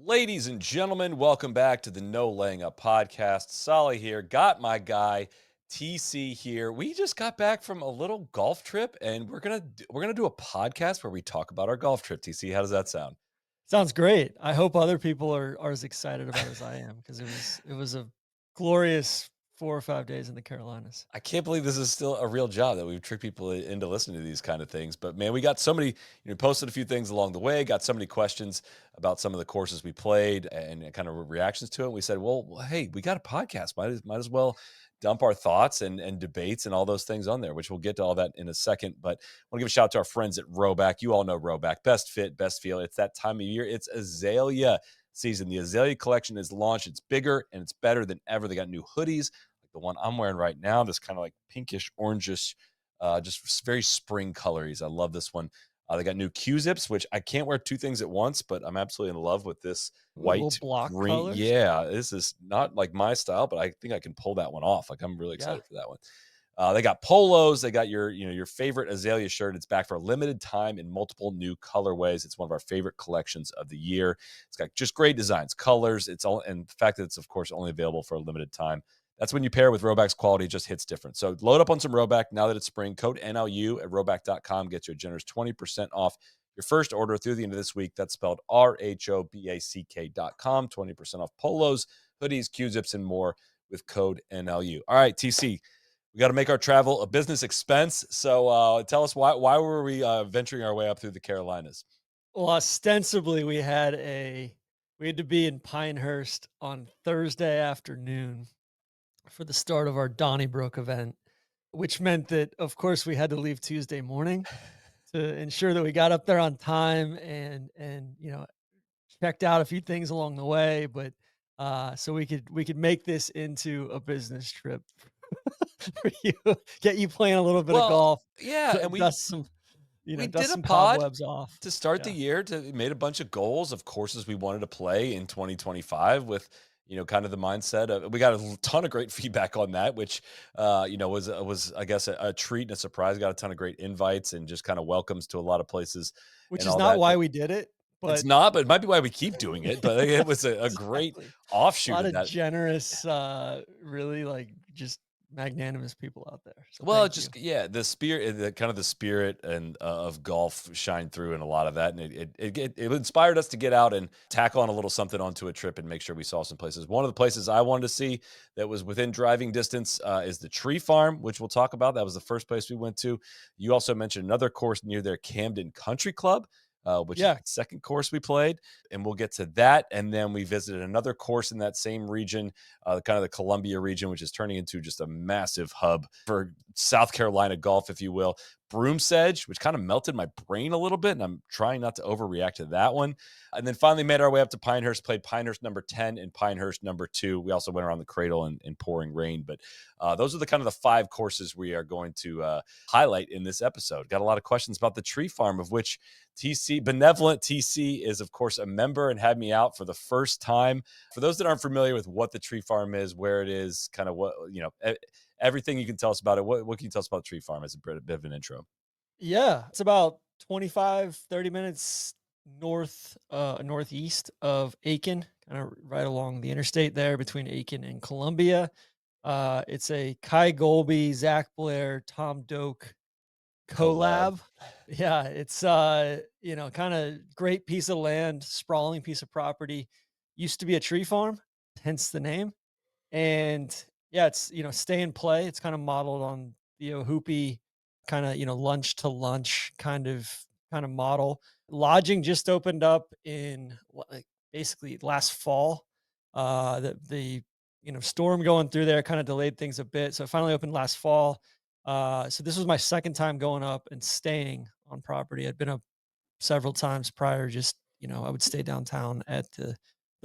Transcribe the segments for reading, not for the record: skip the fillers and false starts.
Ladies and gentlemen, welcome back to the No Laying Up podcast. Soly here, got my guy TC here. We just got back from a little golf trip, and we're gonna do a podcast where we talk about our golf trip. TC, how does that sound? Sounds great. I hope other people are as excited about it as I am because it was a glorious 4 or 5 days in the Carolinas. I can't believe this is still a real job that we've tricked people into listening to these kind of things. But man, we got so many, posted a few things along the way, got so many questions about some of the courses we played and kind of reactions to it. We said, well, hey, we got a podcast. Might as well dump our thoughts and debates and all those things on there, which we'll get to all that in a second. But I want to give a shout out to our friends at Rhoback. You all know Rhoback, best fit, best feel. It's that time of year. It's azalea season. The azalea collection is launched. It's bigger and it's better than ever. They got new hoodies the one I'm wearing right now, this kind of like pinkish, orangish, just very spring colors. I love this one. They got new Q-zips, which I can't wear two things at once, but I'm absolutely in love with this Little white, block green. colors. Yeah, this is not like my style, but I think I can pull that one off. Like I'm really Yeah. excited for that one. They got polos. They got your favorite azalea shirt. It's back for a limited time in multiple new colorways. It's one of our favorite collections of the year. It's got just great designs, colors. It's all, and the fact that it's of course only available for a limited time. That's when you pair with Rhoback's quality, it just hits different. So load up on some Rhoback now that it's spring. Code NLU at Rhoback.com gets you a generous 20% off your first order through the end of this week. That's spelled RHOBACK.com. 20% off polos, hoodies, Q-zips, and more with code NLU. All right, TC, we got to make our travel a business expense. So tell us why were we venturing our way up through the Carolinas? Well, ostensibly we had to be in Pinehurst on Thursday afternoon for the start of our Donnybrook event, which meant that of course we had to leave Tuesday morning to ensure that we got up there on time and checked out a few things along the way, but so we could make this into a business trip for you, get you playing a little bit of Well, golf, yeah, and we dust some we dust did a some pod cobwebs off. to start the Yeah, year to made a bunch of goals of courses we wanted to play in 2025 with kind of the mindset of we got a ton of great feedback on that, which was I guess a treat and a surprise. Got a ton of great invites and just kind of welcomes to a lot of places which and is all not that. why we did it, It's but not, but it might be why we keep doing it. But it was a great exactly. A offshoot lot of of that. generous, really like just magnanimous people out there. So Well, thank you. just yeah, the spirit, the kind of the spirit and of golf shined through in a lot of that, and it inspired us to get out and tack on a little something onto a trip and make sure we saw some places. One of the places I wanted to see that was within driving distance is the Tree Farm, which we'll talk about. That was the first place we went to. You also mentioned another course near their Camden Country Club. Which is Yeah, the second course we played, and we'll get to that. And then we visited another course in that same region, kind of the Columbia region, which is turning into just a massive hub for South Carolina golf, if you will. Broomsedge, which kind of melted my brain a little bit, and I'm trying not to overreact to that one. And then finally made our way up to Pinehurst, played Pinehurst number 10 and Pinehurst number 2. We also went around the cradle in pouring rain. But those are the kind of the 5 courses we are going to highlight in this episode. Got a lot of questions about the Tree Farm, of which TC, benevolent TC, is of course a member and had me out for the first time. For those that aren't familiar with what the Tree Farm is, where it is, kind of what, everything you can tell us about it. What can you tell us about Tree Farm as a bit of an intro? yeah. It's about 25-30 minutes northeast of Aiken, kind of right along the interstate there between Aiken and Columbia. It's a Kai Golby, Zach Blair, Tom Doak Collab. collab. Yeah, it's kind of great piece of land, sprawling piece of property. Used to be a tree farm, hence the name. And yeah, it's stay and play. It's kind of modeled on the Hoopy kind of, lunch to lunch kind of model. Lodging just opened up in like basically last fall. The storm going through there kind of delayed things a bit. So it finally opened last fall. So this was my second time going up and staying on property. I'd been up several times prior, just I would stay downtown at the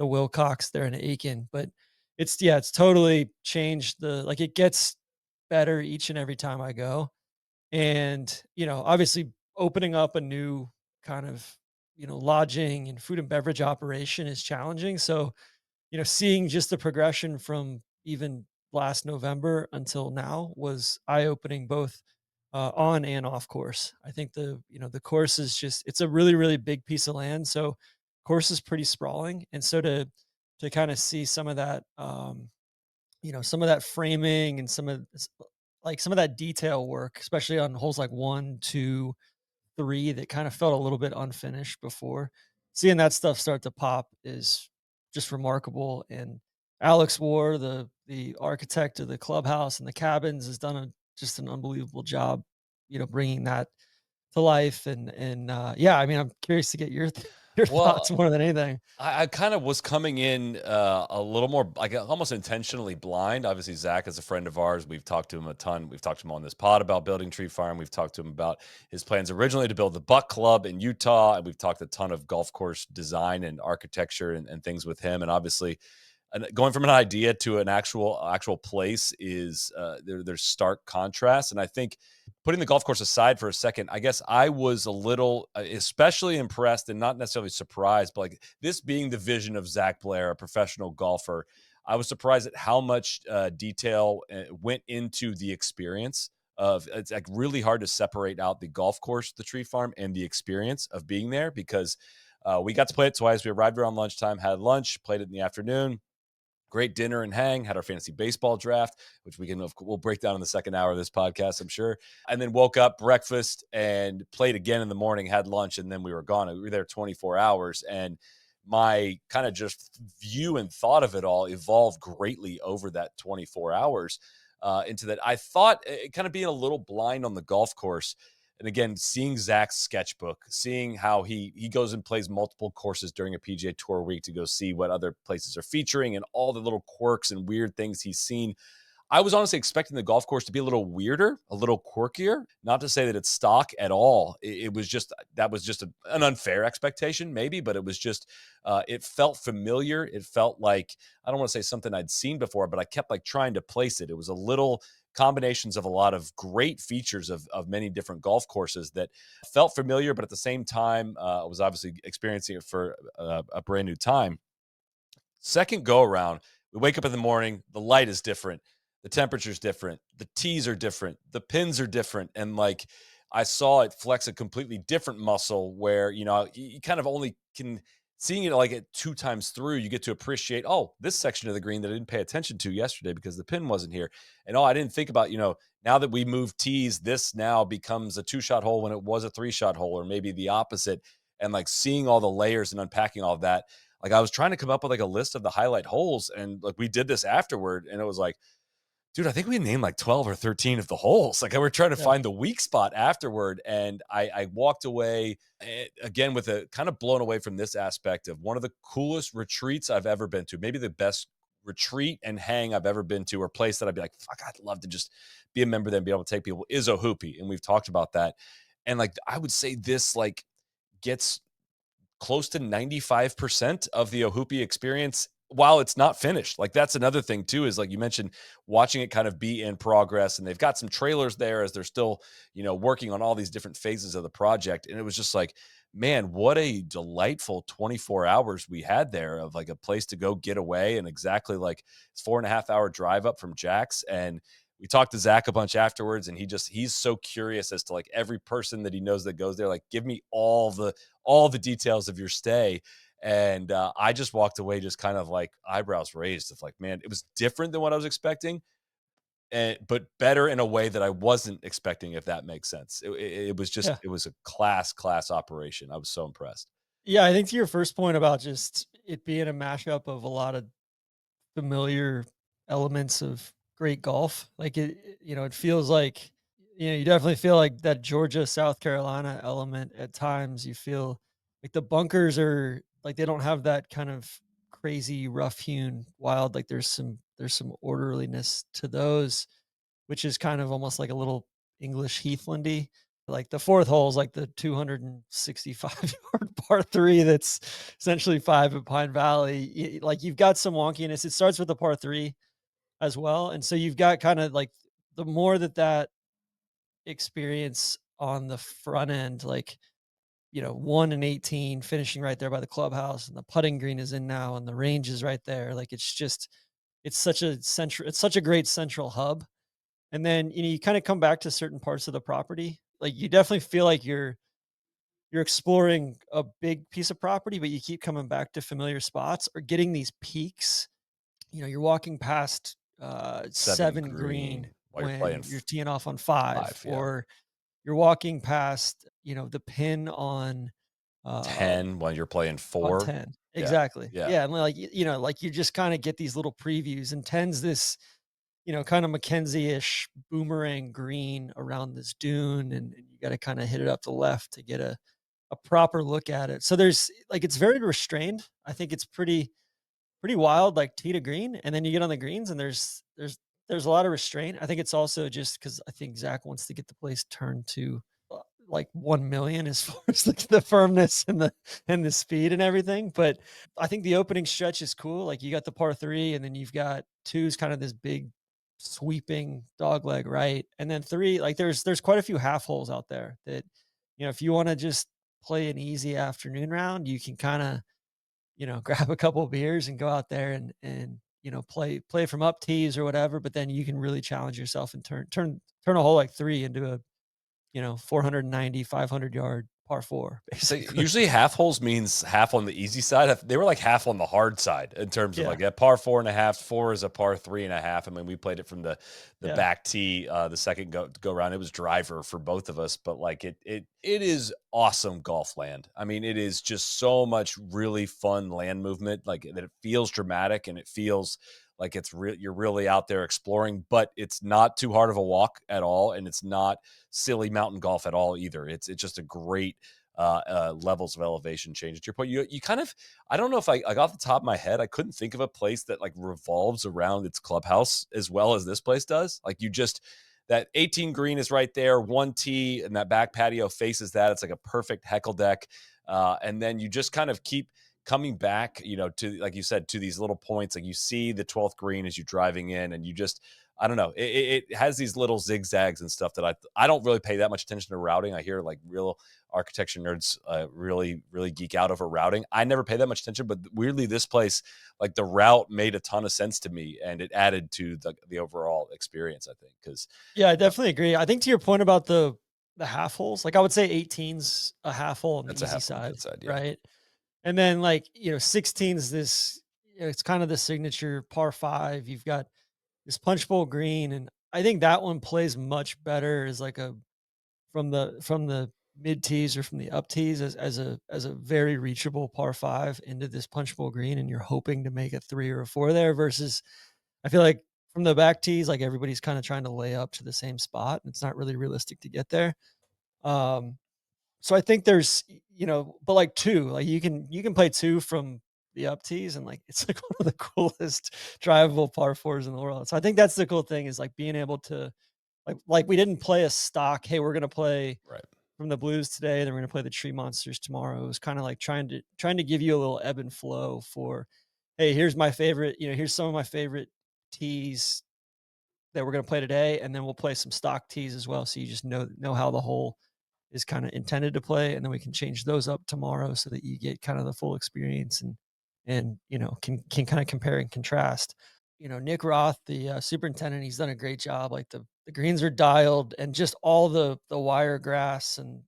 Wilcox there in Aiken. But it's totally changed it gets better each and every time I go. And, obviously opening up a new kind of, lodging and food and beverage operation is challenging. So, seeing just the progression from even last November until now was eye-opening both on and off course. I think the course is just it's a really, really big piece of land. So course is pretty sprawling, and so to kind of see some of that, some of that framing and some of that detail work, especially on holes like 1, 2, 3, that kind of felt a little bit unfinished before. Seeing that stuff start to pop is just remarkable. And Alex War, the architect of the clubhouse and the cabins, has done just an unbelievable job, bringing that to life. And yeah, I mean, I'm curious to get your your thoughts Well, more than anything. I kind of was coming in a little more like almost intentionally blind. Obviously, Zach is a friend of ours. We've talked to him a ton. We've talked to him on this pod about building Tree Farm. We've talked to him about his plans originally to build the Buck Club in Utah. And we've talked a ton of golf course design and architecture and things with him. And obviously, going from an idea to an actual place is there's stark contrast. And I think putting the golf course aside for a second, I guess I was a little especially impressed and not necessarily surprised, but like this being the vision of Zach Blair, a professional golfer, I was surprised at how much detail went into the experience. Of it's like really hard to separate out the golf course, the tree farm, and the experience of being there because we got to play it twice. We arrived around lunchtime, had lunch, played it in the afternoon, great dinner and hang, had our fantasy baseball draft, which we'll break down in the second hour of this podcast, I'm sure. And then woke up, breakfast, and played again in the morning, had lunch, and then we were gone. We were there 24 hours. And my kind of just view and thought of it all evolved greatly over that 24 hours into that. I thought kind of being a little blind on the golf course. And again, seeing Zach's sketchbook, seeing how he goes and plays multiple courses during a PGA Tour week to go see what other places are featuring and all the little quirks and weird things he's seen. I was honestly expecting the golf course to be a little weirder, a little quirkier. Not to say that it's stock at all. It was just that was just an unfair expectation, maybe, but it was just it felt familiar. It felt like I don't want to say something I'd seen before, but I kept like trying to place it. It was a little combinations of a lot of great features of many different golf courses that felt familiar, but at the same time, I was obviously experiencing it for a brand new time. Second go around, we wake up in the morning, the light is different, the temperature's different, the tees are different, the pins are different, and like I saw it flex a completely different muscle where you kind of only can seeing it like it two times through, you get to appreciate, oh, this section of the green that I didn't pay attention to yesterday because the pin wasn't here. And oh, I didn't think about, now that we moved tees, this now becomes a 2-shot hole when it was a 3-shot hole, or maybe the opposite. And like seeing all the layers and unpacking all of that, like I was trying to come up with like a list of the highlight holes, and like we did this afterward, and it was like, dude, I think we named like 12 or 13 of the holes. Like I were trying to Yeah. find the weak spot afterward. And I walked away again with a kind of blown away from this aspect of one of the coolest retreats I've ever been to. Maybe the best retreat and hang I've ever been to, or place that I'd be like, fuck, I'd love to just be a member there and be able to take people, is Ohoopee. And we've talked about that. And like, I would say this like gets close to 95% of the Ohoopee experience while it's not finished. Like that's another thing too, is like you mentioned, watching it kind of be in progress, and they've got some trailers there as they're still, working on all these different phases of the project. And it was just like, man, what a delightful 24 hours we had there of like a place to go get away. And exactly like it's 4.5 hour drive up from Jack's. And we talked to Zach a bunch afterwards, and he's so curious as to like every person that he knows that goes there, like give me all the details of your stay. And I just walked away just kind of like eyebrows raised of like, man, it was different than what I was expecting, but better in a way that I wasn't expecting, if that makes sense. It was just, Yeah. it was a class operation. I was so impressed. Yeah, I think to your first point about just it being a mashup of a lot of familiar elements of great golf. Like it feels like, you definitely feel like that Georgia, South Carolina element at times. You feel like the bunkers are like they don't have that kind of crazy rough hewn wild. Like there's some orderliness to those, which is kind of almost like a little English Heathlandy. Like the fourth hole is like the 265-yard par three that's essentially five at Pine Valley. Like you've got some wonkiness. It starts with the par three as well. And so you've got kind of like the more that experience on the front end, like, 1 and 18 finishing right there by the clubhouse, and the putting green is in now, and the range is right there. Like it's such a great central hub. And then, you kind of come back to certain parts of the property. Like you definitely feel like you're exploring a big piece of property, but you keep coming back to familiar spots or getting these peaks. You know, you're walking past 7 7 green green while you're playing when you're teeing off on 5, 5, yeah. or you're walking past, the pin uh 10 while you're playing on 4. 10. Yeah, Exactly. yeah. Yeah, and like, like you just kinda get these little previews, and 10's this, kind of Mackenzie-ish boomerang green around this dune, and you gotta kinda hit it up the left to get a proper look at it. So there's like, it's very restrained. I think it's pretty wild, like tee to green, and then you get on the greens and there's a lot of restraint. I think it's also just because I think Zach wants to get the place turned to like 1,000,000 as far as like the firmness and the speed and everything. But I think the opening stretch is cool. Like you got the par three, and then you've got two's kind of this big sweeping dog leg right, and then three, like there's quite a few half holes out there that, if you want to just play an easy afternoon round, you can kind of, grab a couple of beers and go out there and play from up tees or whatever. But then you can really challenge yourself and turn a hole like three into a 490, 500-yard par four, So basically. usually half holes means half on the easy side. They were like half on the hard side in terms of Yeah, like a par 4.5. 4 is a par 3.5. I mean, we played it from the yeah, back tee the second go round. It was driver for both of us, but like it is awesome golf land. I mean, it is just so much really fun land movement. Like that, it feels dramatic and it feels like it's real. You're really out there exploring, but it's not too hard of a walk at all, and it's not silly mountain golf at all either. It's just a great levels of elevation change. To your point, you kind of, I don't know if I off the top of my head, I couldn't think of a place that like revolves around its clubhouse as well as this place does. Like you just, that 18 green is right there, one tee, and that back patio faces that. It's like a perfect heckle deck, and then you just kind of keep coming back, to like you said, to these little points. Like you see the 12th green as you're driving in, and you just, I don't know. It has these little zigzags and stuff that I don't really pay that much attention to routing. I hear like real architecture nerds really geek out over routing. I never pay that much attention, but weirdly, this place, like the route made a ton of sense to me, and it added to the overall experience. I think because yeah. I definitely agree. I think to your point about the half holes, like I would say 18's a half hole on the that's a easy half on the side, good side. Yeah. right? And then like 16's this. It's kind of the signature par five. You've got this punch bowl green, and I think that one plays much better as like a from the mid tees or from the up tees as a very reachable par five into this punch bowl green, and you're hoping to make a three or a four there. Versus, I feel like from the back tees, like everybody's kind of trying to lay up to the same spot, and it's not really realistic to get there. Um, so I think there's, but like two, like you can play two from the up tees, and like it's like one of the coolest drivable par fours in the world. So I think that's the cool thing, is like being able to like we didn't play a stock. Hey, we're gonna play Right. from the Blues today, then we're gonna play the Tree Monsters tomorrow. It was kind of like trying to give you a little ebb and flow for, hey, here's my favorite, here's some of my favorite tees that we're gonna play today, and then we'll play some stock tees as well. So you just know how the hole is kind of intended to play, and then we can change those up tomorrow so that you get kind of the full experience, and can kind of compare and contrast. Nick Roth, the superintendent, he's done a great job. Like the greens are dialed, and just all the wire grass and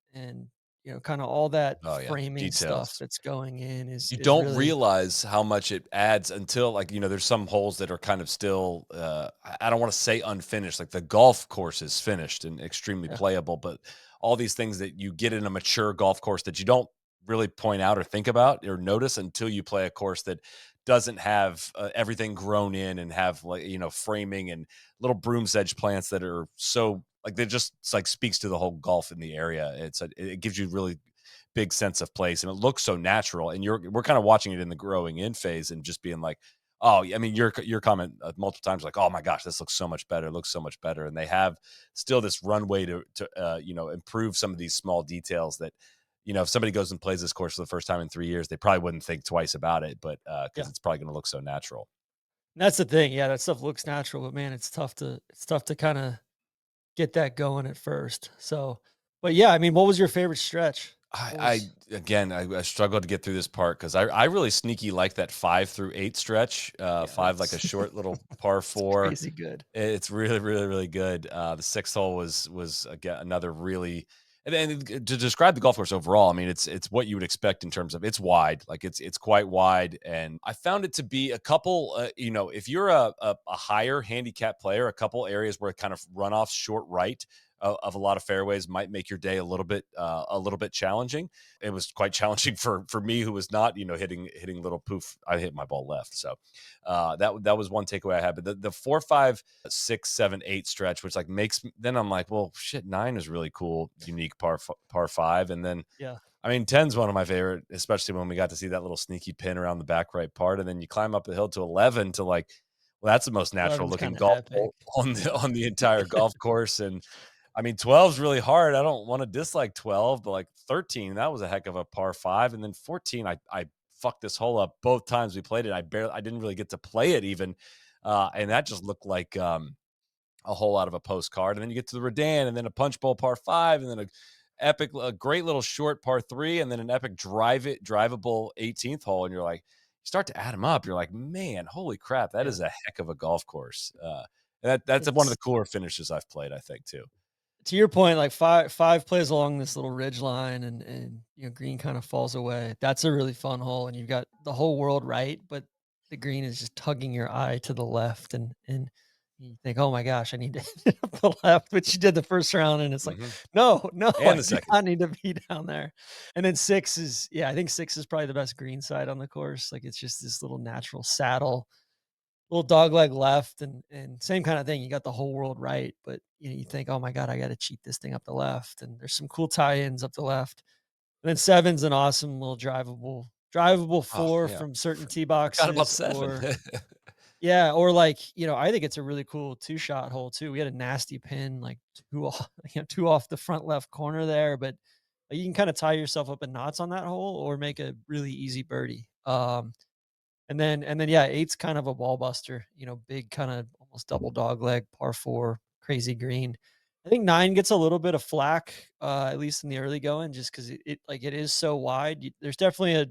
kind of all that Oh yeah. framing stuff Details. that's going in is You is don't really, realize how much it adds until like, there's some holes that are kind of still I don't want to say unfinished. Like the golf course is finished and extremely yeah, playable, but all these things that you get in a mature golf course that you don't really point out or think about or notice until you play a course that doesn't have everything grown in and have like, framing and little Broomsedge plants that are so like they just, it's like speaks to the whole golf in the area. It gives you really big sense of place, and it looks so natural. And we're kind of watching it in the growing in phase and just being like, oh, I mean, your comment multiple times like, oh my gosh, this looks so much better. It looks so much better, and they have still this runway to improve some of these small details that. If somebody goes and plays this course for the first time in 3 years, they probably wouldn't think twice about it, but yeah. because it's probably going to look so natural. And that's the thing. Yeah, that stuff looks natural, but man, it's tough to kind of get that going at first. So, but yeah, I mean, what was your favorite stretch? I, What I was again, I struggled to get through this part because I really sneaky like that 5 through 8 stretch. Yeah, Five like a that's short little par it's four. crazy good. It's really, really, really good. The sixth hole was again another really. And then to describe the golf course overall, I mean, it's what you would expect in terms of it's wide, like it's quite wide, and I found it to be a couple. If you're a higher handicap player, a couple areas where it kind of runoffs short right of a lot of fairways might make your day a little bit challenging. It was quite challenging for me who was not hitting little poof. I hit my ball left, so that was one takeaway I had. But the 4, 5, 6, 7, 8 stretch, which like then I'm like, well, shit, 9 is really cool, unique par 5, and then Yeah. I mean 10's one of my favorite, especially when we got to see that little sneaky pin around the back right part, and then you climb up the hill to 11 to like, well, that's the most natural 11's looking kinda golf epic. hole on the Yeah. on the entire golf course, and I mean 12's really hard. I don't want to dislike 12, but like 13, that was a heck of a par 5, and then 14, I fucked this hole up both times we played it. I didn't really get to play it even, and that just looked like a hole out of a postcard. And then you get to the Redan, and then a punch bowl par 5, and then a great little short par 3, and then an epic drivable 18th hole. And you're like, you start to add them up. You're like, man, holy crap, that Yeah. is a heck of a golf course. That's one of It's the cooler finishes I've played, I think, too. to your point, like five plays along this little ridge line and green kind of falls away. That's a really fun hole, and you've got the whole world right, but the green is just tugging your eye to the left, and you think, oh my gosh, I need to hit up the left, which you did the first round, and it's like, Hmm. no, no, And I the do second. not need to be down there. And then six is, yeah, I think six is probably the best green side on the course. Like it's just this little natural saddle, little dog leg left, and same kind of thing. You got the whole world right, but you think, oh my god, I got to cheat this thing up the left, and there's some cool tie-ins up the left. And then seven's an awesome little drivable Oh, four yeah. from certain tee Forgot about boxes, 7. or yeah, or like I think it's a really cool two shot hole too. We had a nasty pin like two off, two off the front left corner there, but you can kind of tie yourself up in knots on that hole or make a really easy birdie. And then yeah, eight's kind of a ball buster, big kind of almost double dog leg, par four, crazy green. I think nine gets a little bit of flack, at least in the early going, just because it is so wide. There's definitely a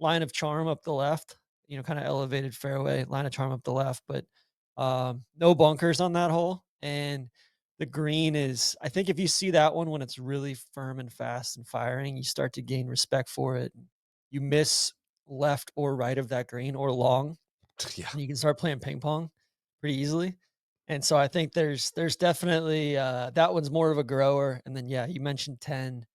line of charm up the left, kind of elevated fairway, line of charm up the left, but no bunkers on that hole. And the green is, I think if you see that one when it's really firm and fast and firing, you start to gain respect for it. You miss left or right of that green or long, Yeah. and you can start playing ping pong pretty easily. And so I think there's definitely that one's more of a grower. And then yeah, you mentioned 10.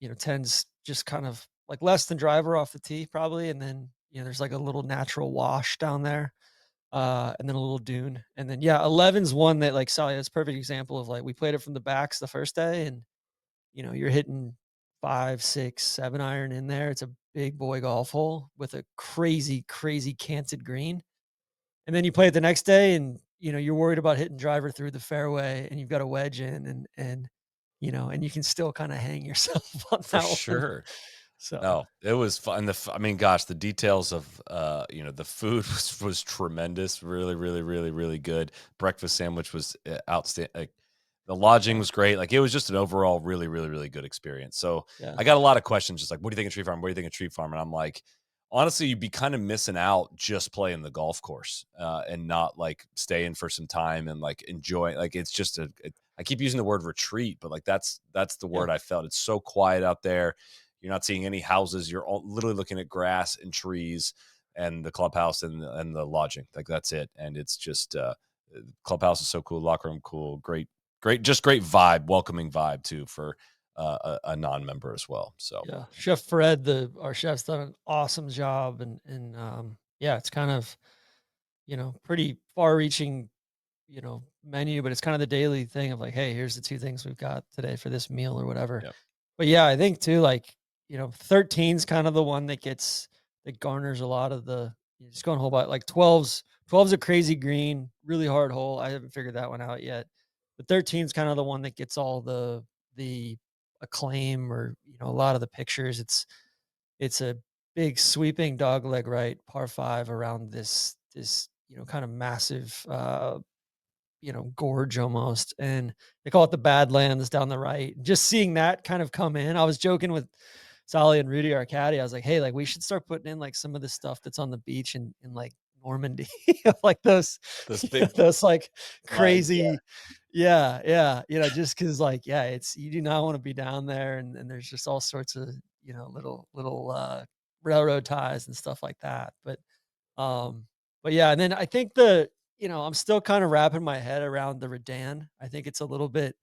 10's just kind of like less than driver off the tee probably, and then, there's like a little natural wash down there, and then a little dune, and then, yeah, 11's one that, like, Sally, that's a perfect example of, like, we played it from the backs the first day, and, you're hitting 5, 6, 7 iron in there. It's a big boy golf hole with a crazy, crazy canted green, and then you play it the next day and, you're worried about hitting driver through the fairway, and you've got a wedge in, and you can still kinda hang yourself on For that one. sure. So, No, it was fun. I mean, gosh, the details of the food was tremendous. Really, really, really, really good. Breakfast sandwich was outstanding. Like, the lodging yeah, was great. Like, it was just an overall really, really, really good experience. So yeah, I got a lot of questions, just like, what do you think of Tree Farm? What do you think of Tree Farm? And I'm like, honestly, you'd be kind of missing out just playing the golf course and not like staying for some time and like enjoy. Like, it's just I keep using the word retreat, but like that's the yeah, word I felt. It's so quiet out there. You're not seeing any houses. You're literally looking at grass and trees and the clubhouse and the lodging. Like, that's it. And it's just clubhouse is so cool. Locker room cool. Great, great, just great vibe. Welcoming vibe too for a non-member as well. So yeah. Chef Fred, our chef's done an awesome job, and yeah, it's kind of, pretty far-reaching, menu, but it's kind of the daily thing of like, hey, here's the two things we've got today for this meal or whatever. yeah, But yeah, I think too, like, 13's kind of the one that garners a lot of the just going whole by like 12's a crazy green, really hard hole. I haven't figured that one out yet. But 13's kind of the one that gets all the acclaim, or, a lot of the pictures. It's a big sweeping dog leg right par five around this kind of massive gorge almost, and they call it the Badlands down the right. Just seeing that kind of come in, I was joking with Soly and Rudy, our caddy. I was like, "Hey, like we should start putting in like some of the stuff that's on the beach in like Normandy, like those, this big those like lines. Yeah, crazy, Yeah, yeah, just because like, yeah, it's you do not wanna be down there, and there's just all sorts of, little railroad ties and stuff like that, um but yeah, and then I think I'm still kinda wrapping my head around the Redan. I think it's a little bit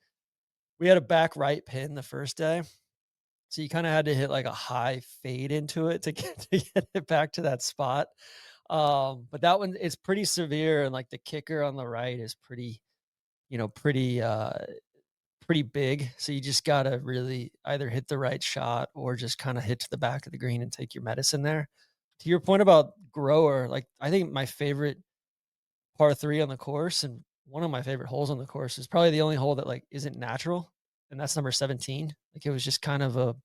we had a back right pin the first day, so you kinda had to hit, like, a high fade into it to get to get it back to that spot, but that one is pretty severe, and, like, the kicker on the right is pretty, pretty big, so you just gotta really either hit the right shot or just kinda hit to the back of the green and take your medicine there. To your point about grower, like, I think my favorite par 3 on the course and one of my favorite holes on the course is probably the only hole that, like, isn't natural, and that's number 17. Like, it was just kind of a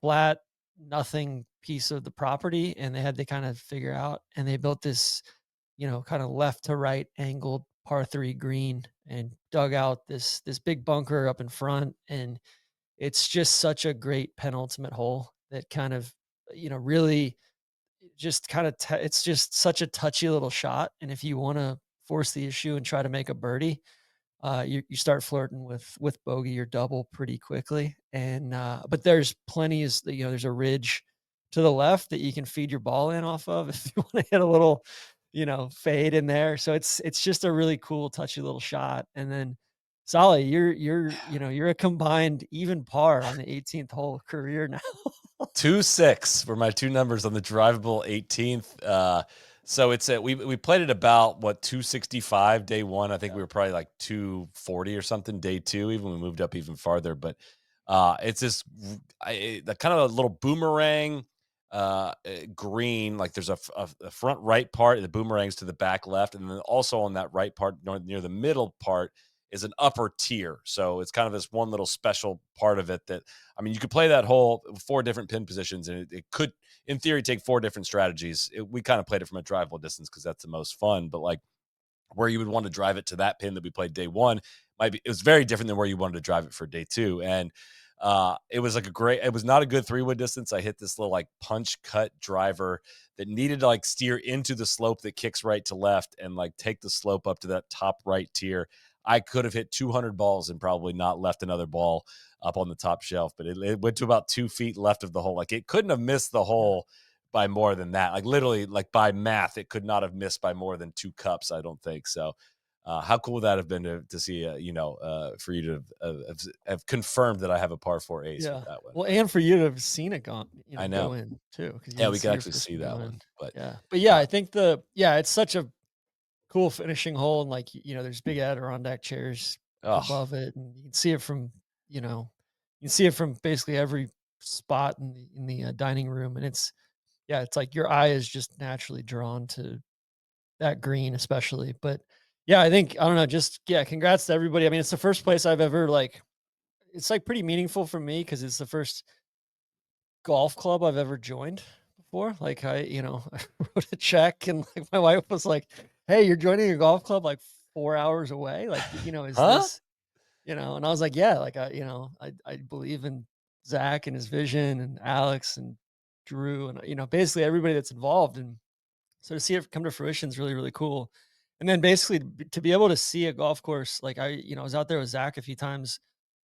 flat, nothing piece of the property, and they had to kind of figure out and they built this, kinda left to right angled par 3 green and dug out this big bunker up in front, and it's just such a great penultimate hole that kind of, really just kinda it's just such a touchy little shot, and if you wanna force the issue and try to make a birdie, you start flirting with bogey or double pretty quickly, and, but there's plenty is there's a ridge to the left that you can feed your ball in off of if you wanna hit a little, fade in there, so it's just a really cool, touchy little shot, and then, Solly, you're a combined even par on the 18th hole career now. 2-6 were my 2 numbers on the drivable 18th. So it's we played it about what 265 day 1. I think we were probably like 240 or something day 2, even we moved up even farther. But it's this the kind of a little boomerang green. Like there's a front right part, the boomerangs to the back left, and then also on that right part near the middle part is an upper tier. So it's kind of this one little special part of it that I mean, you could play that hole 4 different pin positions, and it could, in theory, take 4 different strategies. We kind of played it from a drivable distance because that's the most fun. But like where you would want to drive it to that pin that we played day 1 might be it was very different than where you wanted to drive it for day 2. And it was like it was not a good 3-wood distance. I hit this little like punch cut driver that needed to like steer into the slope that kicks right to left and like take the slope up to that top right tier. I could have hit 200 balls and probably not left another ball up on the top shelf, but it went to about 2 feet left of the hole. Like it couldn't have missed the hole by more than that. Like literally, like by math, it could not have missed by more than 2 cups. I don't think so. How cool would that have been to see, for you to have confirmed that I have a par 4 ace with Yeah. that one. Well, and for you to have seen it I go know. in too, because you Yeah, didn't we could see your actually first see one that go one, in. but Yeah. But yeah, uh, I think it's such a cool finishing hole, and, like, there's big Adirondack chairs oh, above it, and you can see it from, you can see it from basically every spot in the dining room, and it's like your eye is just naturally drawn to that green especially, but, yeah, I think I don't know, just yeah, congrats to everybody. I mean, it's the first place I've ever, like it's, like, pretty meaningful for me because it's the first golf club I've ever joined before. Like I wrote a check and like my wife was like, "Hey, you're joining a golf club like 4 hours away. Like, is huh? this, and I was like, "Yeah, like I believe in Zach and his vision and Alex and Drew and basically everybody that's involved." And so to see it come to fruition is really, really cool. And then basically to be able to see a golf course, like I was out there with Zach a few times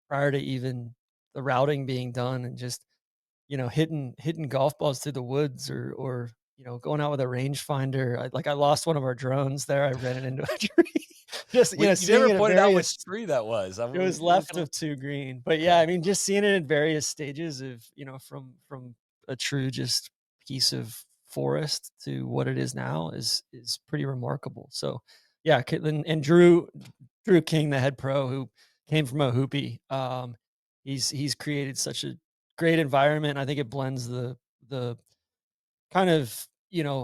prior to even the routing being done and just hitting golf balls through the woods or going out with a rangefinder. I lost one of our drones there. I ran it into a tree. Just, You seeing never it at pointed out which various tree that was. it was We were left gonna of 2 green. But yeah, okay. I mean, just seeing it in various stages of, from a true just piece of forest to what it is now is pretty remarkable. So yeah, and Drew King, the head pro who came from a hoopy, he's created such a great environment. I think it blends the kind of,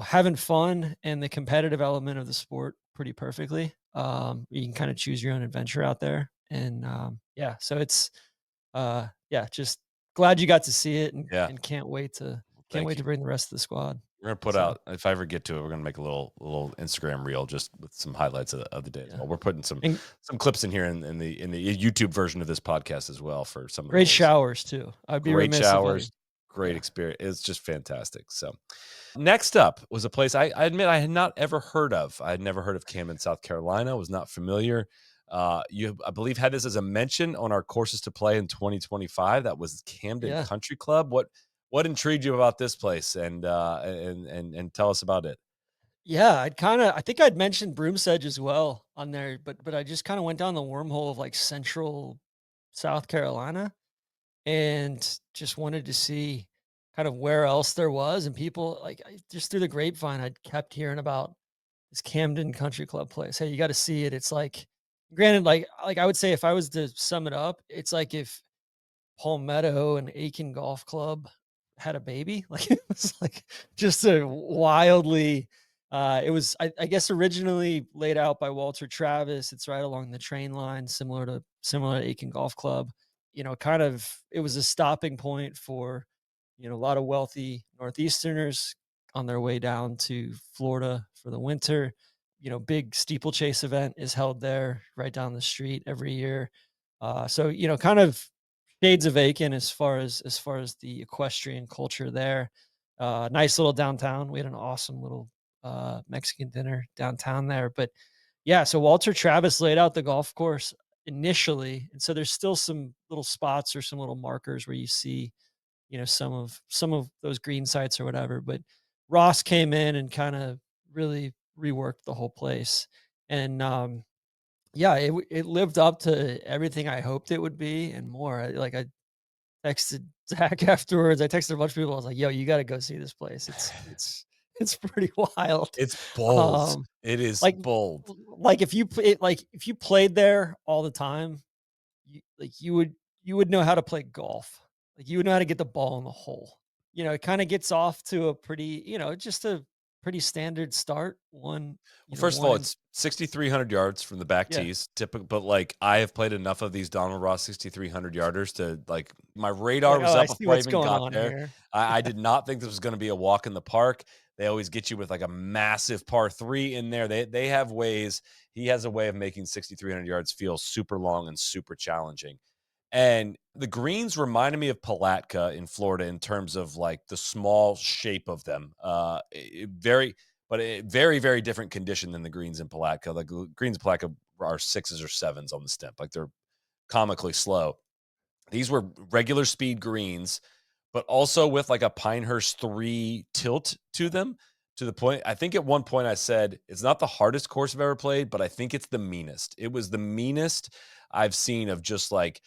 having fun and the competitive element of the sport pretty perfectly. You can kind of choose your own adventure out there. And yeah, so yeah, just glad you got to see it and, Yeah. and can't Thank wait to you. bring the rest of the squad. We're gonna put So out if I ever get to it, we're gonna make a little Instagram reel just with some highlights of the day as yeah. well. We're putting some And clips in here in the YouTube version of this podcast as well for some of the great holes. showers too. I'd be Great remiss if I showers, great yeah. experience. It's just fantastic. So next up was a place I admit I had not ever heard of. I had never heard of Camden, South Carolina. Was not familiar. You, I believe, had this as a mention on our courses to play in 2025. That was Camden Yeah. Country Club. What intrigued you about this place, and tell us about it? Yeah, I think I'd mentioned Broomsedge as well on there, but I just kinda went down the wormhole of, like, Central South Carolina and just wanted to see kind of where else there was, and people like, I just through the grapevine, I'd kept hearing about this Camden Country Club place. Hey, you gotta see it. It's like granted, I would say if I was to sum it up, it's like if Palmetto and Aiken Golf Club had a baby. Like, it was, like, just a wildly it was, I guess, originally laid out by Walter Travis. It's right along the train line, similar to Aiken Golf Club. You know, kind of it was a stopping point for, a lot of wealthy Northeasterners on their way down to Florida for the winter. Big steeplechase event is held there right down the street every year. So, kind of shades of Aiken as far as the equestrian culture there. Nice little downtown. We had an awesome little Mexican dinner downtown there. But yeah, so Walter Travis laid out the golf course initially, and so there's still some little spots or some little markers where you see, some of those green sites or whatever. But Ross came in and kind of really reworked the whole place, and yeah, it lived up to everything I hoped it would be and more. I texted Zach afterwards. I texted a bunch of people. I was like, "Yo, you gotta go see this place. It's pretty wild." It's bold. Um, It is like bold. if you played there all the time, you would know how to play golf. Like, you would know how to get the ball in the hole. It kinda gets off to a pretty, just a pretty standard start. Well, first of One all, and it's 6,300 yards from the back yeah. tees. Typical, but like I have played enough of these Donald Ross 6,300 yarders to like my You're radar like, was "Oh, I up see before I what's even going got on there. here." I did not think this was going to be a walk in the park. They always get you with like a massive par three in there. They have ways. He has a way of making 6,300 yards feel super long and super challenging. And the greens reminded me of Palatka in Florida in terms of like the small shape of them. Very, very different condition than the greens in Palatka. Like greens in Palatka are sixes or sevens on the stimp. Like they're comically slow. These were regular speed greens, but also with like a Pinehurst 3 tilt to them, to the point I think at one point I said, "It's not the hardest course I've ever played, but I think it's the meanest." It was the meanest I've seen of just like,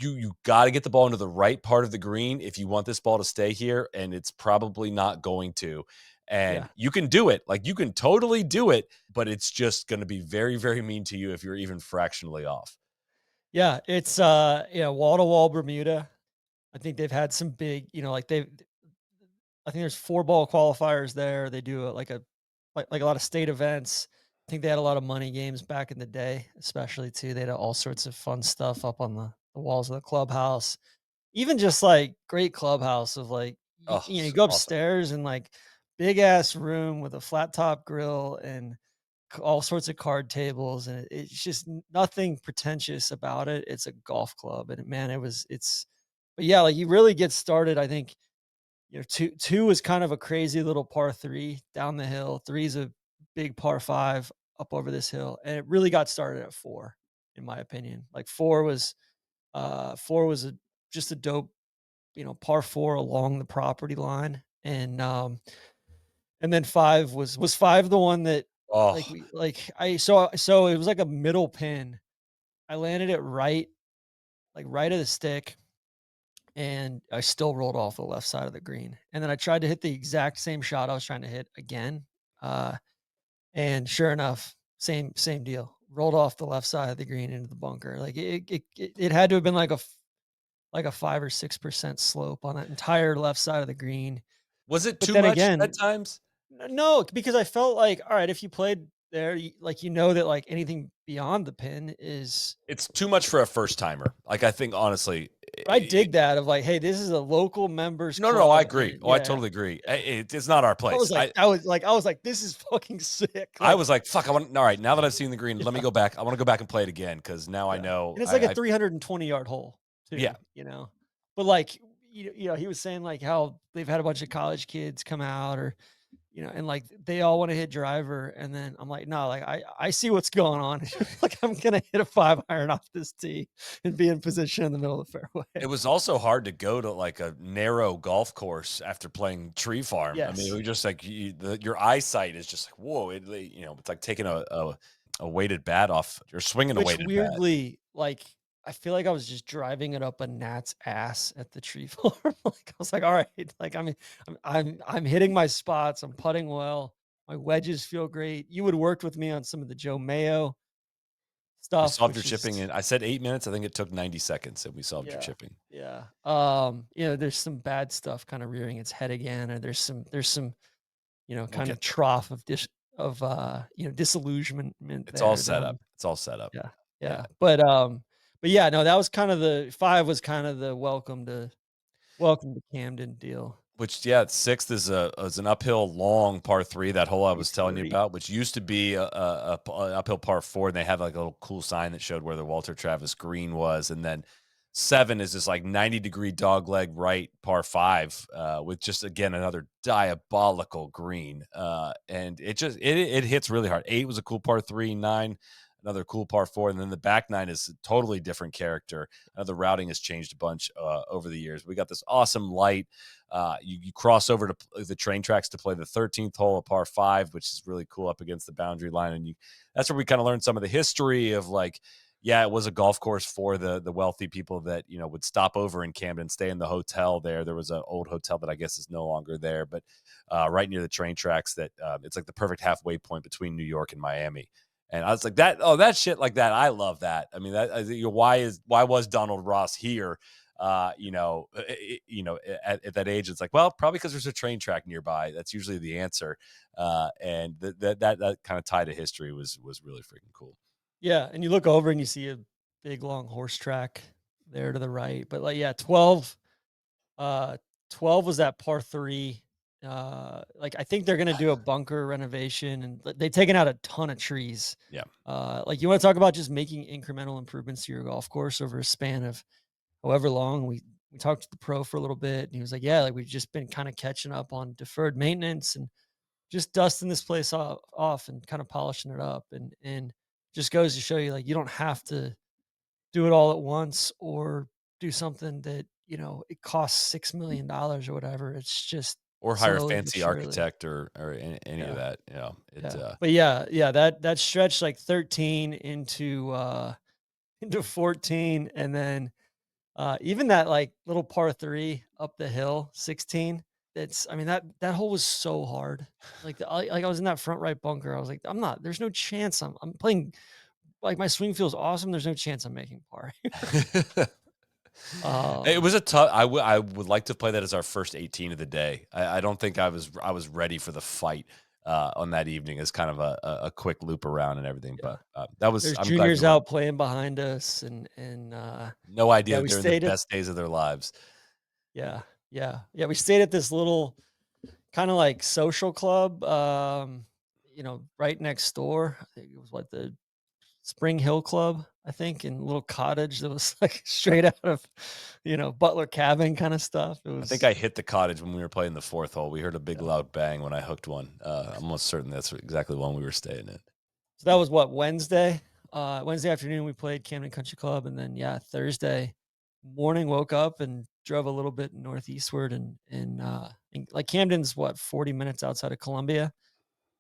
you gotta get the ball into the right part of the green if you want this ball to stay here, and it's probably not going to. And Yeah. you can do it, like, you can totally do it, but it's just gonna be very, very mean to you if you're even fractionally off. Yeah, it's, wall to wall Bermuda. I think they've had some big, like I think there's 4 ball qualifiers there. They do like a lot of state events. I think they had a lot of money games back in the day, especially too. They had all sorts of fun stuff up on the walls of the clubhouse. Even just like great clubhouse of like Oh, you so go awesome. upstairs and like big ass room with a flat top grill and all sorts of card tables, and it's just nothing pretentious about it. It's a golf club, and man, it's. But yeah, like you really get started. I think, two is kind of a crazy little par three down the hill. Three's a big par five up over this hill, and it really got started at four, in my opinion. Like four was a just a dope, par four along the property line, and then five was five the one that like Oh, we like I so it was like a middle pin. I landed it right, like right of the stick, and I still rolled off the left side of the green. And then I tried to hit the exact same shot I was trying to hit again. Uh, and sure enough, same deal. Rolled off the left side of the green into the bunker. Like it had to have been like a 5 or 6% slope on that entire left side of the green. was it But too then much at again, times? no, because I felt like, all right, if you played there, like that like anything beyond the pin is. It's too much for a first timer. Like, I think honestly, I dig that of like, hey, this is a local members no, no, no, I club, agree. and Oh, I yeah, totally agree. It's not our I place. was like, "This is fucking sick." I Like, was like, "Fuck, I want." All right, now that I've seen the green, let me yeah, go back. I want to go back and play it again because now I yeah, know. and it's like a 320-yard hole Yeah, too, But like, he was saying like how they've had a bunch of college kids come out, or and like they all want to hit driver, and then I'm like, no, like I see what's going on. Like I'm gonna hit a 5 iron off this tee and be in position in the middle of the It fairway. was also hard to go to, like, a narrow golf course after playing Tree Farm. I mean, it Yes, was just like your eyesight is just like, "Whoa," it's like taking a weighted bat off you're swinging a which weighted bat. weirdly, like I feel like I was just driving it up a gnat's ass at the tree farm. Like I was like, all right, like I'm hitting my spots. I'm putting well. My wedges feel great. You would worked with me on some of the Joe Mayo We stuff, solved your which chipping is in I said 8 minutes, I think it took 90 seconds, and we solved your yeah, chipping. yeah. There's some bad stuff kind of rearing its head again, or there's some We'll kind get of there. trough of disillusionment It's all there that set up. I'm It's all set up. yeah, Yeah. yeah. But yeah, no, that was kind of the 5 was kind of the welcome to Camden deal. Which, yeah, 6th is an uphill long par 3, that hole I was telling you 330. about, which used to be an uphill par 4, and they have, like, a little cool sign that showed where the Walter Travis Green was, and then 7 is this, like, 90-degree dogleg right par 5, with just, again, another diabolical green, and it hits really hard. 8 was a cool par 3, 9, another cool par 4, and then the back 9 is a totally different character. The routing has changed a bunch, over the years. We got this awesome light you cross over to the train tracks to play the 13th hole, a par 5, which is really cool up against the boundary line. And that's where we kind of learned some of the history of like, yeah, it was a golf course for the wealthy people that would stop over in Camden, stay in the hotel there. There was an old hotel that I guess is no longer there, but right near the train tracks. That it's like the perfect halfway point between New York and Miami. And I was like, that oh, that shit like that. I love that. I mean, why was Donald Ross here? At that age, it's like, well, probably because there's a train track nearby. That's usually the answer. And that kind of tie to history was really freaking cool. Yeah, and you look over and you see a big long horse track there to the right. But like, yeah, uh 12 was that par 3. Like I think they're gonna do a bunker renovation and they've taken out a ton of trees. Yeah. Like you want to talk about just making incremental improvements to your golf course over a span of however long. We talked to the pro for a little bit and he was like, yeah, like we've just been kind of catching up on deferred maintenance and just dusting this place off and kind of polishing it up and just goes to show you like you don't have to do it all at once or do something that it costs $6 million or whatever. It's just Or hire a slowly but fancy surely. architect or any of Yeah, that. It yeah, but yeah, that stretch like 13 into 14, and then even that like little par 3 up the hill 16. I mean that hole was so hard. Like I was in that front right bunker. I was like, I'm not. There's no chance. I'm playing. Like my swing feels awesome. There's no chance I'm making par. It um, was a tough. I would like to play that as our first 18 of the day. I don't think I was ready for the fight on that evening as kind of a quick loop around and everything. yeah. But that was. There's I'm glad juniors you went. out playing behind us, and No yeah, idea we they're in the stayed at best days of their lives. yeah, we stayed at this little kind of like social club, right next door. I think it was what the Spring Hill Club, I think, in a little cottage that was like straight out of, Butler Cabin kind of stuff. It I think was I hit the cottage when we were playing the fourth hole. We heard a big yeah. loud bang when I hooked one. I'm almost certain that's exactly the one we were staying in. So that was what Wednesday. Wednesday afternoon we played Camden Country Club, and then yeah, Thursday morning woke up and drove a little bit northeastward, and like Camden's what 40 minutes outside of Columbia,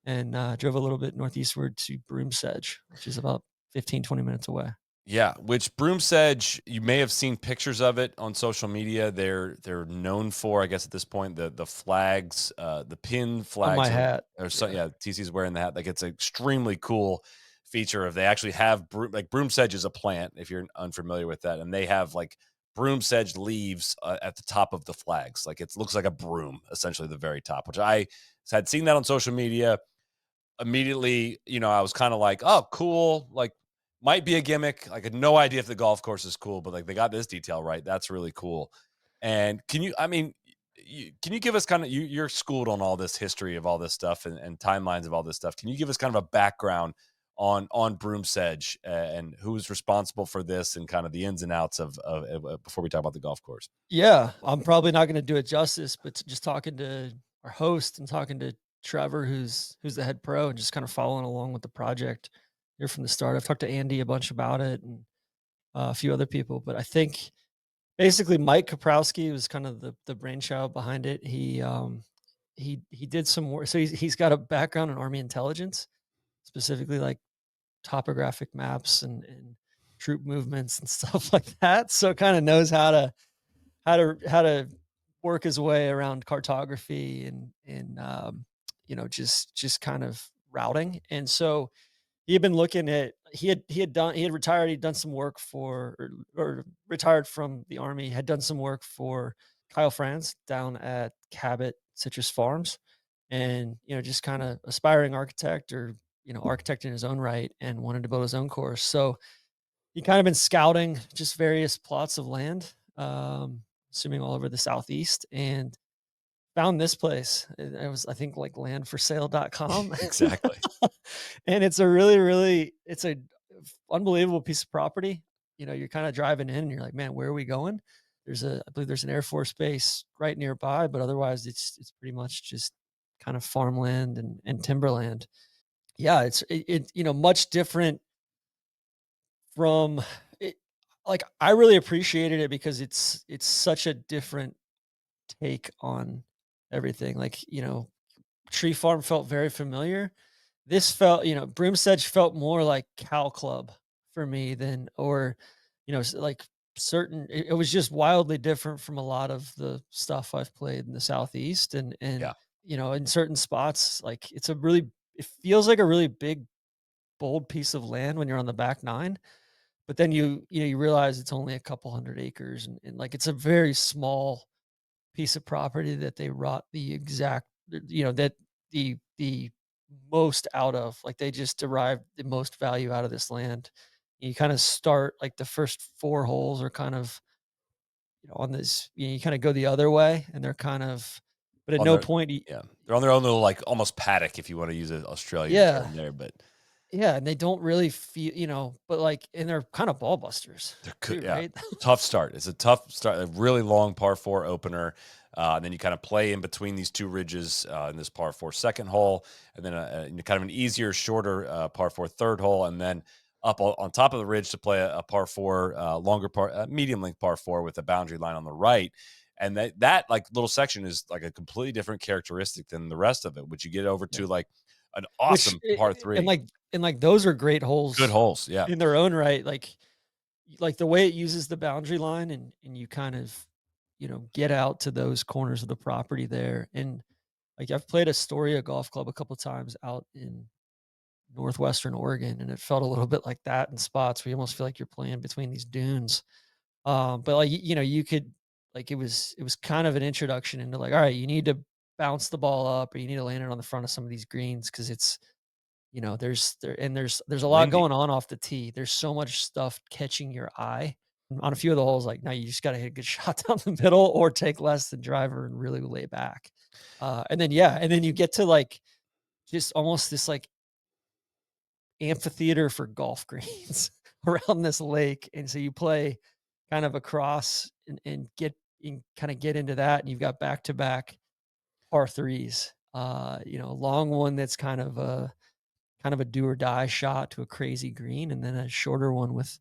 and drove a little bit northeastward to Broomsedge, which is about 15-20 minutes away. Yeah, which Broomsedge, you may have seen pictures of it on social media. They're known for, I guess, at this point, the flags, the pin On my flags hat, or so. yeah, Yeah, TC's wearing the hat. Like it's an extremely cool feature of they actually have like Broomsedge is a plant if you're unfamiliar with that, and they have like Broomsedge leaves at the top of the flags. Like it looks like a broom, essentially the very top. Which I had seen that on social media immediately, I was kind of like, oh, cool. Like, might be a gimmick. Like, I had no idea if the golf course is cool, but like they got this detail right. That's really cool. And I mean, can you give us kind of, you're schooled on all this history of all this stuff and timelines of all this stuff. Can you give us kind of a background on Broomsedge and who's responsible for this and kind of the ins and outs of before we talk about the golf course? yeah. I'm probably not going to do it justice, but just talking to our host and talking to Trevor, who's the head pro, and just kind of following along with the project here from the start. I've talked to Andy a bunch about it and a few other people, but I think basically Mike Kaprowski was kind of the brainchild behind it. He did some work, so he's got a background in Army intelligence, specifically like topographic maps and troop movements and stuff like that. So kind of knows how to work his way around cartography and just kind of routing. And so he had been looking at he had retired, he'd done some work for or retired from the army, had done some work for Kyle Franz down at Cabot Citrus Farms, and just kind of aspiring architect, or architect in his own right, and wanted to build his own course. So he kind of been scouting just various plots of land, assuming all over the southeast, and found this place. It was, I think, like landforsale.com. Exactly. And it's a really, really it's a unbelievable piece of property. You're kind of driving in and you're like, man, where are we going? I believe there's an Air Force base right nearby, but otherwise it's pretty much just kind of farmland and timberland. Yeah, much different from it. Like, I really appreciated it because it's such a different take on everything. Like, Tree Farm felt very familiar. This felt, Broomsedge felt more like Cow Club for me than, or, like certain, it was just wildly different from a lot of the stuff I've played in the Southeast. And, Yeah. in certain spots, like it feels like a really big, bold piece of land when you're on the back nine. But then you realize it's only a couple hundred acres, and like it's a very small piece of property that they wrought the exact, that the most out of. Like, they just derived the most value out of this land. You kind of start like the first four holes are kind of, on this, you kind of go the other way, and they're kind of, but at On no their point Yeah. They're on their own little, like, almost paddock, if you wanna use an Australian yeah, term there, but yeah, and they don't really feel, but like, and they're kind of ball busters they're good, too, yeah. right? Tough start. It's a tough start, a really long par 4 opener, and then you kinda play in between these 2 ridges, in this par 4 second hole, and then, kind of an easier, shorter, par 4 third hole, and then up on top of the ridge to play a par 4, longer medium length par 4 with a boundary line on the right, and that, like, little section is, like, a completely different characteristic than the rest of it, which you get over Yeah. to, like, an Which awesome par 3. and like those are great Good holes holes, yeah. in their own right. Like the way it uses the boundary line, and you kind of, get out to those corners of the property there. And like, I've played Astoria Golf Club a couple times out in northwestern Oregon, and it felt a little bit like that in spots where you almost feel like you're playing between these dunes. But like, you could, like, it was kind of an introduction into, like, all right, you need to bounce the ball up, or you need to land it on the front of some of these greens, because it's, there's a lot Windy. going on off the tee. There's so much stuff catching your eye. On a few of the holes, like, now you just gotta hit a good shot down the middle, or take less than driver and really lay back. And then you get to, like, just almost this, like, amphitheater for golf greens around this lake, and so you play kind of across, and kinda get into that, and you've got back-to-back par 3s. A long one that's kind of a do or die shot to a crazy green, and then a shorter one with,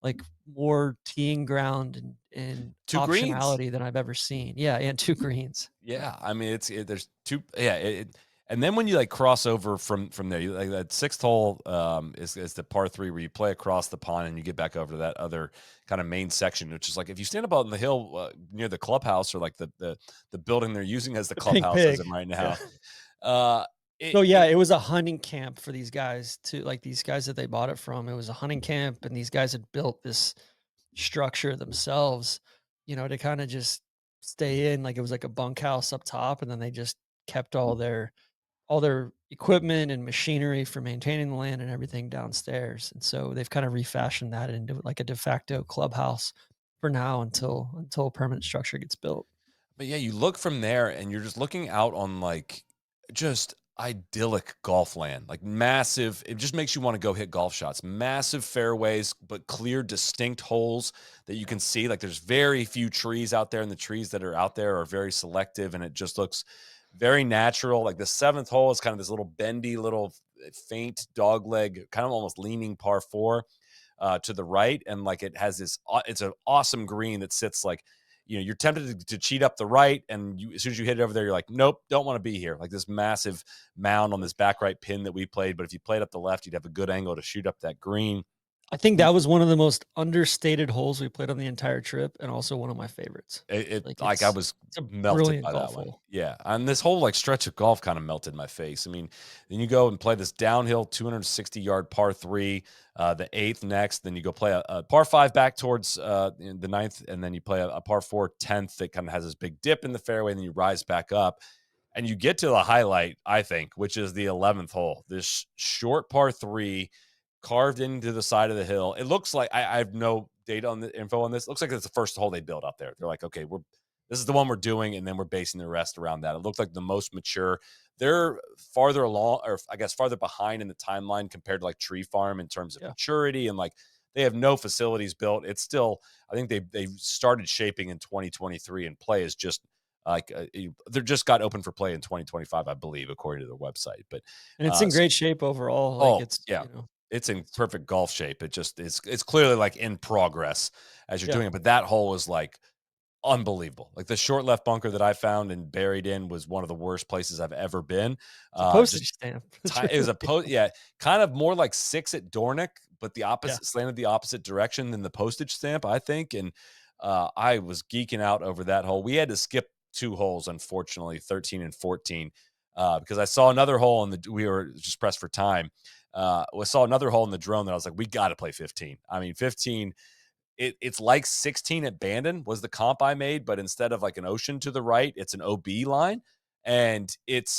like, more teeing ground and 2 greens. optionality than I've ever seen. Yeah, and 2 greens. Yeah. Yeah, I mean, there's 2, yeah, and then when you, like, cross over from there, you like, that 6th hole, is the par 3 where you play across the pond and you get back over to that other kinda main section, which is, like, if you stand up on the hill, near the clubhouse, or, like, the building they're using as the The Pink clubhouse as Pig. of right Yeah. now, uh, So, yeah, it it was a hunting camp for these guys too, like, these guys that they bought it from. It was a hunting camp, and these guys had built this structure themselves, to kinda just stay in. Like, it was like a bunkhouse up top, and then they just kept all their equipment and machinery for maintaining the land and everything downstairs. And so they've kind of refashioned that into like a de facto clubhouse for now, until a permanent structure gets built. But yeah, you look from there and you're just looking out on, like, just idyllic golf land, like massive. It just makes you want to go hit golf shots. Massive fairways, but clear, distinct holes that you can see. Like, there's very few trees out there, and the trees that are out there are very selective, and it just looks very natural. Like the seventh hole is kind of this little bendy, little faint dog leg, kind of almost leaning par four to the right, and like it has this. It's an awesome green that sits like, you're tempted to cheat up the right, and as soon as you hit it over there, you're like, nope, don't want to be here. Like this massive mound on this back right pin that we played, but if you played up the left, you'd have a good angle to shoot up that green. I think that was one of the most understated holes we played on the entire trip, and also one of my favorites. It Like, like I was it's a melted brilliant by that golf one. hole. Yeah, and this whole like stretch of golf kind of melted my face. I mean, then you go and play this downhill 260-yard par three, the eighth next. Then you go play a par five back towards in the ninth, and then you play a par four 10th that kind of has this big dip in the fairway, and then you rise back up, and you get to the highlight, I think, which is the 11th hole. This short par three carved into the side of the hill. It looks like I have no data on the info on this. It looks like it's the first hole they built out there. They're like, okay, this is the one we're doing, and then we're basing the rest around that. It looked like the most mature. They're farther along, or I guess farther behind in the timeline compared to like Tree Farm in terms of Yeah. maturity, and like they have no facilities built. It's still, I think they started shaping in 2023, and play is just like they're just got open for play in 2025, I believe, according to their website. But And it's in so great shape overall. Like, oh, it's, yeah. It's in perfect golf shape. It just it's clearly like in progress as you're yeah, doing it. But that hole is like unbelievable. Like the short left bunker that I found and buried in was one of the worst places I've ever been. it's a Just postage stamp. It's it was really yeah, kind of more like six at Dornick, but the yeah. opposite slanted the opposite direction than the postage stamp, I think. And I was geeking out over that hole. We had to skip two holes, unfortunately, 13 and 14, because I saw another hole we were just pressed for time. We saw another hole in the drone that I was like, we got to play 15. I mean, 15, it's like 16 at Bandon was the comp I made, but instead of like an ocean to the right, it's an OB line. And it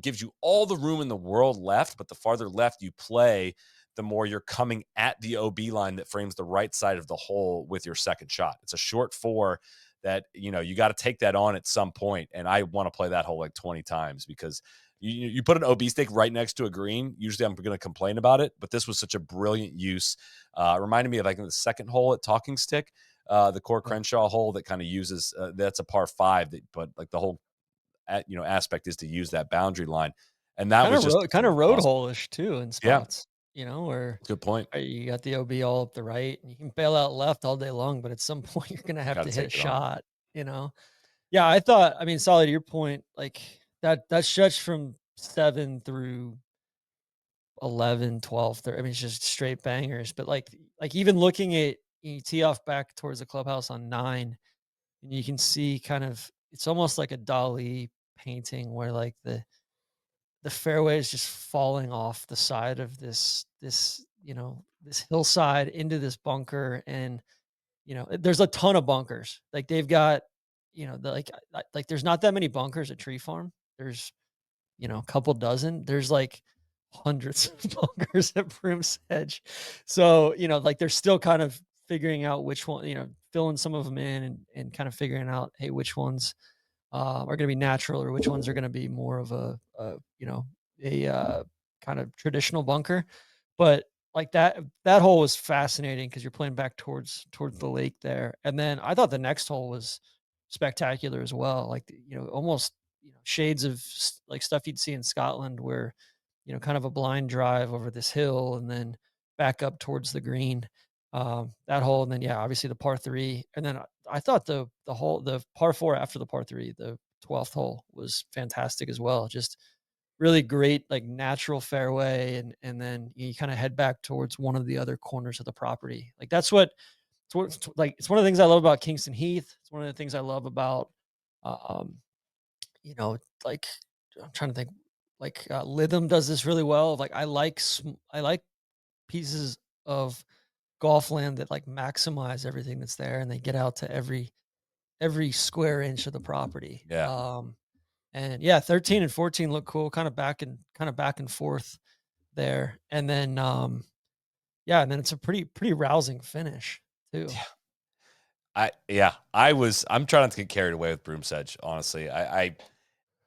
gives you all the room in the world left, but the farther left you play, the more you're coming at the OB line that frames the right side of the hole with your second shot. It's a short four that, you got to take that on at some point. And I want to play that hole like 20 times because you put an OB stake right next to a green. Usually I'm going to complain about it, but this was such a brilliant use. Reminded me of like the second hole at Talking Stick, the Core Yeah. Crenshaw hole that kind of uses that's a par five, but like the whole aspect is to use that boundary line, and that was just Kind of road awesome. hole-ish too in Yeah, spots, where good point. you got the OB all up the right, and you can bail out left all day long, but at some point you're gonna have Got to to hit a take it on. shot, you know? Yeah, I mean, solid to your point, like that stretch from 7 through 11, 12, 13, I mean, it's just straight bangers. But like even looking at, you tee off back towards the clubhouse on 9, and you can see kind of, it's almost like a Dali painting where like the fairway is just falling off the side of this hillside into this bunker. And there's a ton of bunkers. Like they've got, like there's not that many bunkers at Tree Farm. There's, a couple dozen. There's like hundreds of bunkers at Broomsedge. So, like they're still kind of figuring out which one, filling some of them in, and kind of figuring out, hey, which ones are going to be natural, or which ones are going to be more of a kind of traditional bunker. But like that hole was fascinating because you're playing back towards the lake there. And then I thought the next hole was spectacular as well. Like, almost, shades of like stuff you'd see in Scotland, where, kind of a blind drive over this hill and then back up towards the green. That hole, and then yeah, obviously the par three, and then I thought the par four after the par three, the 12th hole, was fantastic as well. Just really great, like natural fairway, and then you kind of head back towards one of the other corners of the property. Like it's one of the things I love about Kingston Heath. It's one of the things I love about, um, like, I'm trying to think, like, Lytham does this really well. Like I like pieces of golf land that like maximize everything that's there, and they get out to every square inch of the property. Yeah, And yeah, 13 and 14 look cool, kind of back and forth there. And then yeah, and then it's a pretty rousing finish too. yeah. I'm trying not to get carried away with Broomsedge. Honestly,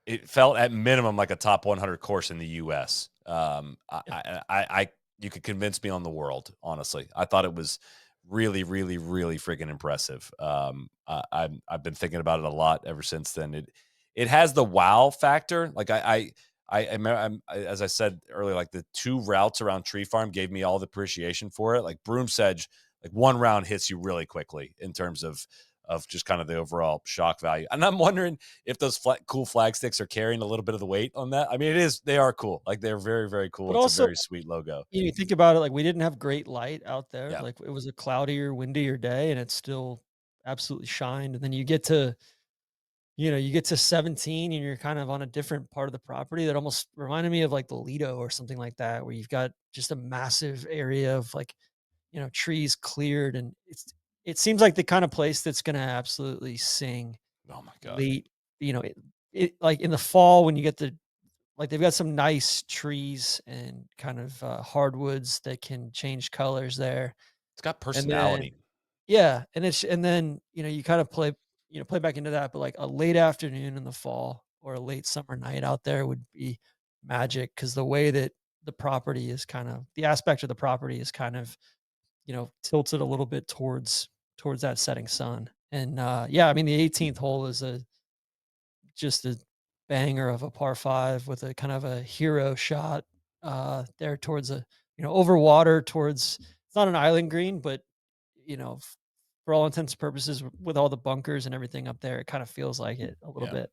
it felt at minimum like a top 100 course in the U.S. Yeah. You could convince me on the world. Honestly, I thought it was really, really, really freaking impressive. I've been thinking about it a lot ever since then. it has the wow factor. Like as I said earlier, like the 2 routes around Tree Farm gave me all the appreciation for it. Like Broomsedge, like 1 round hits you really quickly in terms of just kind of the overall shock value. And I'm wondering if those cool flag sticks are carrying a little bit of the weight on that. I mean, they are cool. Like they're very, very cool. But It's a also, very sweet logo. you think about it, like, we didn't have great light out there, Yeah. like, it was a cloudier, windier day, and it still absolutely shined, and then you get to, you get to 17 and you're kind of on a different part of the property that almost reminded me of, like, the Lido or something like that, where you've got just a massive area of, like, trees cleared, and it seems like the kind of place that's gonna absolutely sing Oh my God. late, like, in the fall when you get the like, they've got some nice trees and kind of, hardwoods that can change colors there, It's got and then personality. yeah, and then, you kind of play back into that, but, like, a late afternoon in the fall or a late summer night out there would be magic because the way that the aspect of the property is kind of, tilted a little bit towards that setting sun, and, yeah, I mean, the 18th hole is just a banger of a par 5 with a kind of a hero shot, there towards over water towards it's not an island green, but, for all intents and purposes, with all the bunkers and everything up there, it kind of feels like it a little Yeah. bit.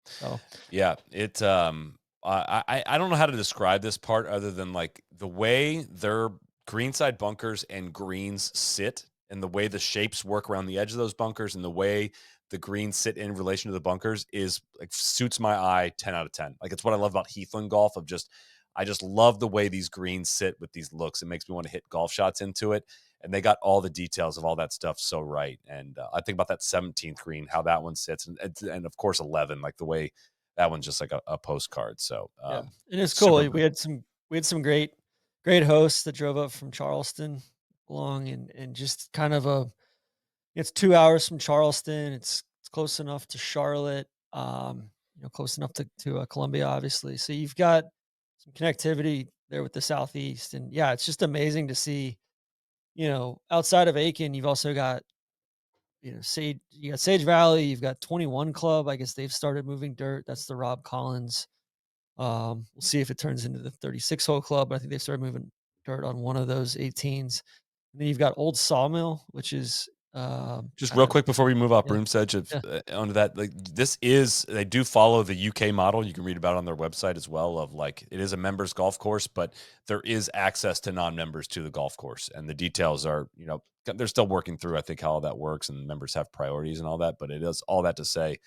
So, Yeah, I don't know how to describe this part other than like the way their greenside bunkers and greens sit, and the way the shapes work around the edge of those bunkers, and the way the greens sit in relation to the bunkers is like suits my eye 10 out of 10. Like it's what I love about Heathland golf of just I just love the way these greens sit with these looks. It makes me want to hit golf shots into it. And they got all the details of all that stuff so right. And I think about that 17th green, how that one sits, and of course 11, like the way that one's just like a postcard. So yeah, and it's cool. super. We had some great hosts that drove up from Charleston along, and just kind of it's 2 hours from Charleston. It's close enough to Charlotte, close enough to Columbia, obviously. So you've got some connectivity there with the Southeast, and yeah, it's just amazing to see. Outside of Aiken, you've also got Sage Valley. You've got 21 Club. I guess they've started moving dirt. That's the Rob Collins. We'll see if it turns into the 36 hole club. But I think they started moving dirt on one of those 18s. And then you've got Old Sawmill, which is Just kind real of quick before we move off yeah, Broomsedge yeah. onto that, like this is they do follow the UK model. You can read about it on their website as well. Of like it is a members golf course, but there is access to non-members to the golf course, and the details are they're still working through. I think how all that works, and members have priorities and all that. But it is all that to say,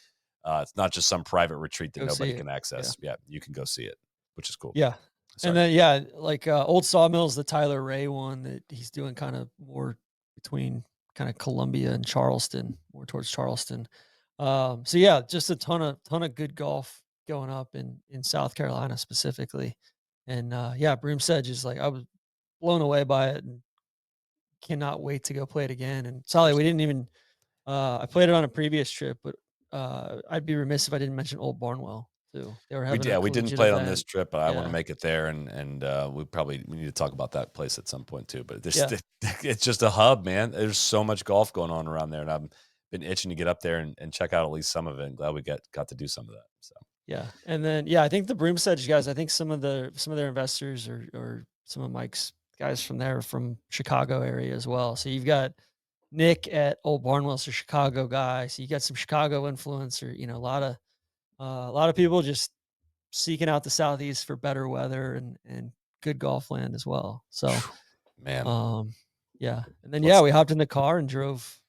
it's not just some private retreat that Go see nobody it. can Yeah. access. Yeah, you can go see it, which is cool. Yeah. And Sorry. then, yeah, like, Old Sawmill's the Tyler Ray one that he's doing kind of more between kind of Columbia and Charleston, more towards Charleston. So yeah, just a ton of good golf going up in South Carolina specifically. And, yeah, Broomsedge is like I was blown away by it and cannot wait to go play it again. And Solly, we didn't even I played it on a previous trip, but, I'd be remiss if I didn't mention Old Barnwell too. They were having a We didn't collegiate play it on this event. trip, but I want to Yeah. make it there, and we need to talk about that place at some point too. But there's Yeah. it's just a hub, man. There's so much golf going on around there, and I've been itching to get up there and check out at least some of it. And glad we got to do some of that. So Yeah, and then yeah, I think the Broomsedge guys. I think some of their investors or some of Mike's guys from there are from Chicago area as well. So you've got Nick at Old Barnwell's a Chicago guy. So you got some Chicago influence, or a lot of people just seeking out the southeast for better weather and good golf land as well. So phew, man, um, yeah, and then yeah, let's we hopped in the car and drove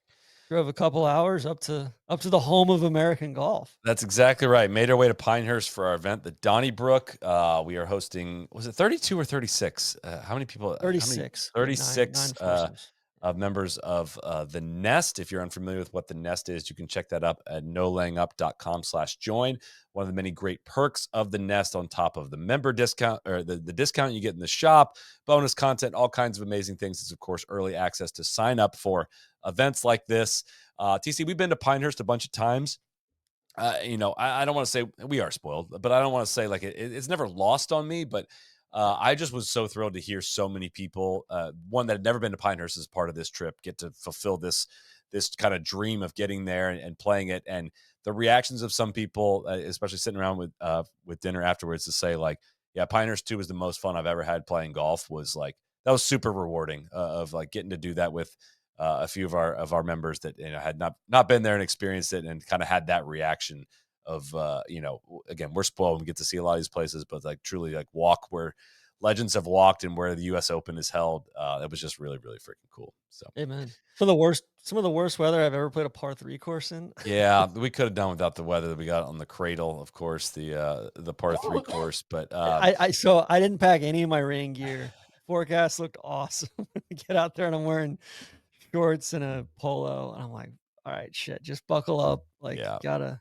a couple hours up to the home of American golf. That's exactly right. Made our way to Pinehurst for our event, the Donnybrook. We are hosting. Was it 32 or 36? How many people? How many? 36. We had nine 36 foursomes. of members of the Nest. If you're unfamiliar with what the Nest is, you can check that up at nolayingup.com/join. One of the many great perks of the Nest, on top of the member discount or the discount you get in the shop, bonus content, all kinds of amazing things, is of course early access to sign up for events like this. TC, we've been to Pinehurst a bunch of times. I don't want to say we are spoiled, but I don't want to say like it's never lost on me. But I just was so thrilled to hear so many people, one that had never been to Pinehurst as part of this trip, get to fulfill this kind of dream of getting there and playing it. And the reactions of some people, especially sitting around with dinner afterwards, to say like, yeah, Pinehurst 2 was the most fun I've ever had playing golf. Was like that was super rewarding, of like getting to do that with a few of our members that had not been there and experienced it, and kind of had that reaction of again, we're spoiled and we get to see a lot of these places, but like truly like walk where legends have walked and where the U.S. Open is held. It was just really, really freaking cool. So Amen. Some of the worst weather I've ever played a par 3 course in. yeah, we could have done without the weather that we got on the Cradle, of course, the par three course. But So I didn't pack any of my rain gear. Forecast looked awesome. We get out there and I'm wearing shorts and a polo, and I'm like, "All right, shit, just buckle up, like, yeah, gotta."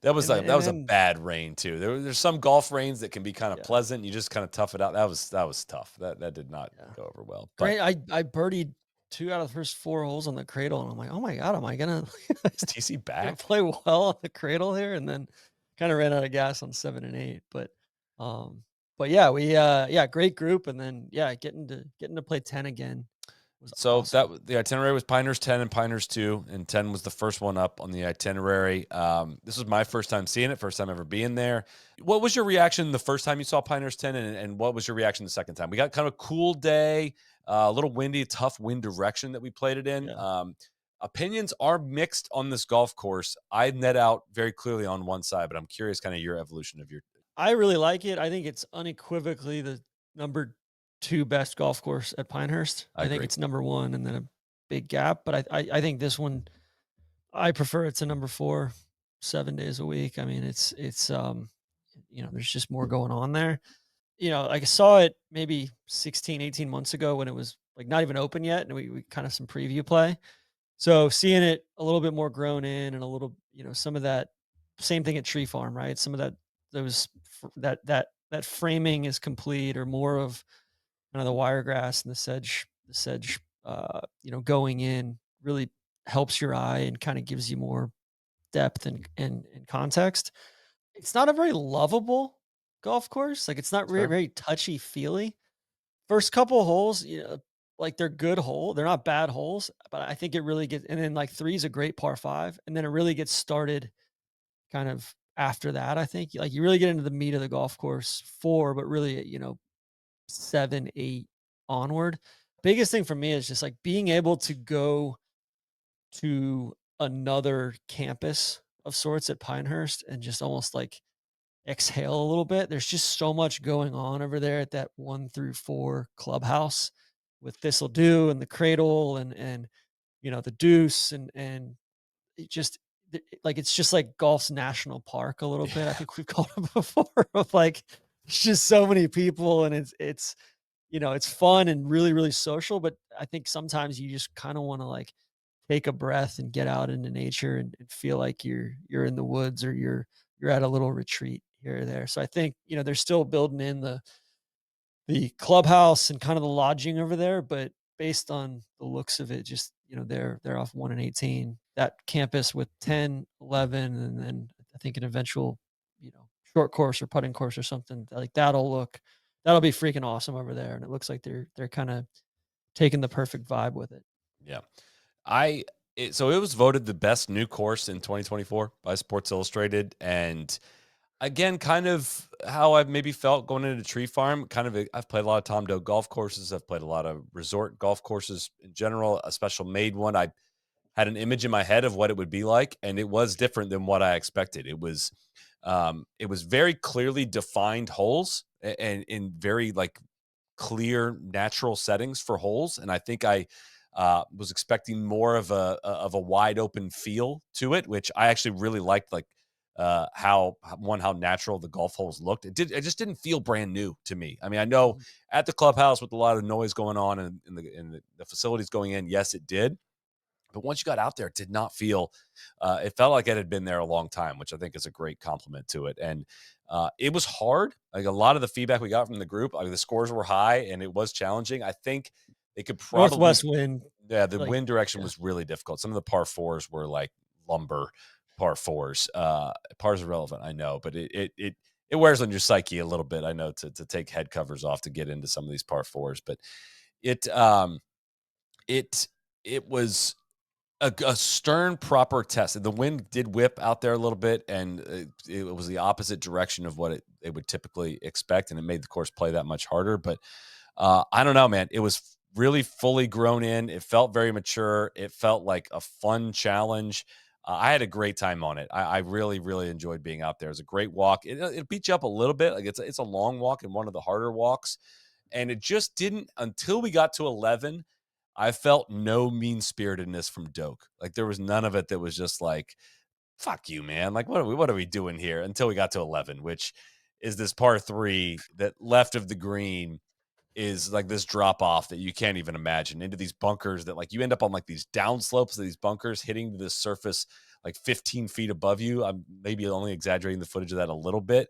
that And was a then bad rain too. There's some golf rains that can be kind of yeah, pleasant. You just kind of tough it out. That was tough. That did not yeah. go over well. But Great, I birdied 2 out of the first 4 holes on the Cradle, and I'm like, "Oh my god, am I gonna is TC gonna back? play well on the Cradle here?" And then kinda ran out of gas on 7 and 8, um, but yeah, yeah, great group, and then, yeah, getting to play 10 again was So awesome. the itinerary was Pinehurst 10 and Pinehurst 2, and 10 was the first one up on the itinerary. This was my first time seeing it, first time ever being there. What was your reaction the first time you saw Pinehurst 10, and what was your reaction the second time? We got kind of a cool day, a little windy, tough wind direction that we played it in. Yeah. Opinions are mixed on this golf course. I net out very clearly on one side, but I'm curious kind of your evolution of your. I really like it. I think it's unequivocally the number 2 best golf course at Pinehurst. I I think agree. it's number 1 and then a big gap, but I think this one I prefer it to number 4, 7 days a week. I mean, there's just more going on there. Like I saw it maybe 16, 18 months ago when it was like not even open yet, and we kind of some preview play. So seeing it a little bit more grown in and a little, some of that same thing at Tree Farm, right? Some of that those that framing is complete, or more of kind of the wiregrass and the sedge, going in really helps your eye and kind of gives you more depth and context. It's not a very lovable golf course. Like it's not That's very, fair. very touchy feely. First couple holes, like they're good hole. They're not bad holes, but I think it really gets, and then like three is a great par five. And then it really gets started kind of after that. I think like you really get into the meat of the golf course four, but really, seven, eight onward. Biggest thing for me is just like being able to go to another campus of sorts at Pinehurst and just almost like exhale a little bit. There's just so much going on over there at that 1 through 4 clubhouse with Thistle Do and the Cradle and the Deuce and it just like it's just like golf's national park a little bit. I Yeah. think we've called it before of like it's just so many people and it's fun and really really social, but I think sometimes you just kind of want to like take a breath and get out into nature and feel like you're in the woods or you're at a little retreat here or there. So I think, they're still building in the clubhouse and kind of the lodging over there, but based on the looks of it, just, they're off 1 and 18. That campus with 10, 11, and then I think an eventual, short course or putting course or something like that'll be freaking awesome over there. And it looks like they're kind of taking the perfect vibe with it. Yeah. So it was voted the best new course in 2024 by Sports Illustrated, and again, kind of how I've maybe felt going into Tree Farm. I've played a lot of Tom Doak golf courses. I've played a lot of resort golf courses in general. A special made one. I had an image in my head of what it would be like, and it was different than what I expected. It was very clearly defined holes and in very like clear natural settings for holes, and I think I was expecting more of a wide open feel to it, which I actually really liked. Like how natural the golf holes looked. It just didn't feel brand new to me. I mean, I know Mhm. at the clubhouse with a lot of noise going on and in the facilities going in, yes, it did. But once you got out there, it did not feel. It felt like it had been there a long time, which I think is a great compliment to it. And it was hard. Like a lot of the feedback we got from the group, the scores were high and it was challenging. I think they could probably. Northwest wind, Yeah, the like, wind direction yeah. was really difficult. Some of the par fours were like lumber par fours. Pars are relevant, I know, but it wears on your psyche a little bit. I know to take head covers off to get into some of these par fours, but it it it was a stern, proper test. The wind did whip out there a little bit, and it was the opposite direction of what it would typically expect, and it made the course play that much harder. But I don't know, man. It was really fully grown in. It felt very mature. It felt like a fun challenge. I had a great time on it. I really, really enjoyed being out there. It was a great walk. It beat you up a little bit. Like it's a long walk and one of the harder walks, and it just didn't until we got to 11. I felt no mean spiritedness from Doak. Like there was none of it that was just like, "Fuck you, man!" Like what are we doing here? Until we got to 11, which is this par three that left of the green is like this drop off that you can't even imagine into these bunkers that like you end up on like these down slopes of these bunkers hitting to this surface like 15 feet above you. I'm maybe only exaggerating the footage of that a little bit.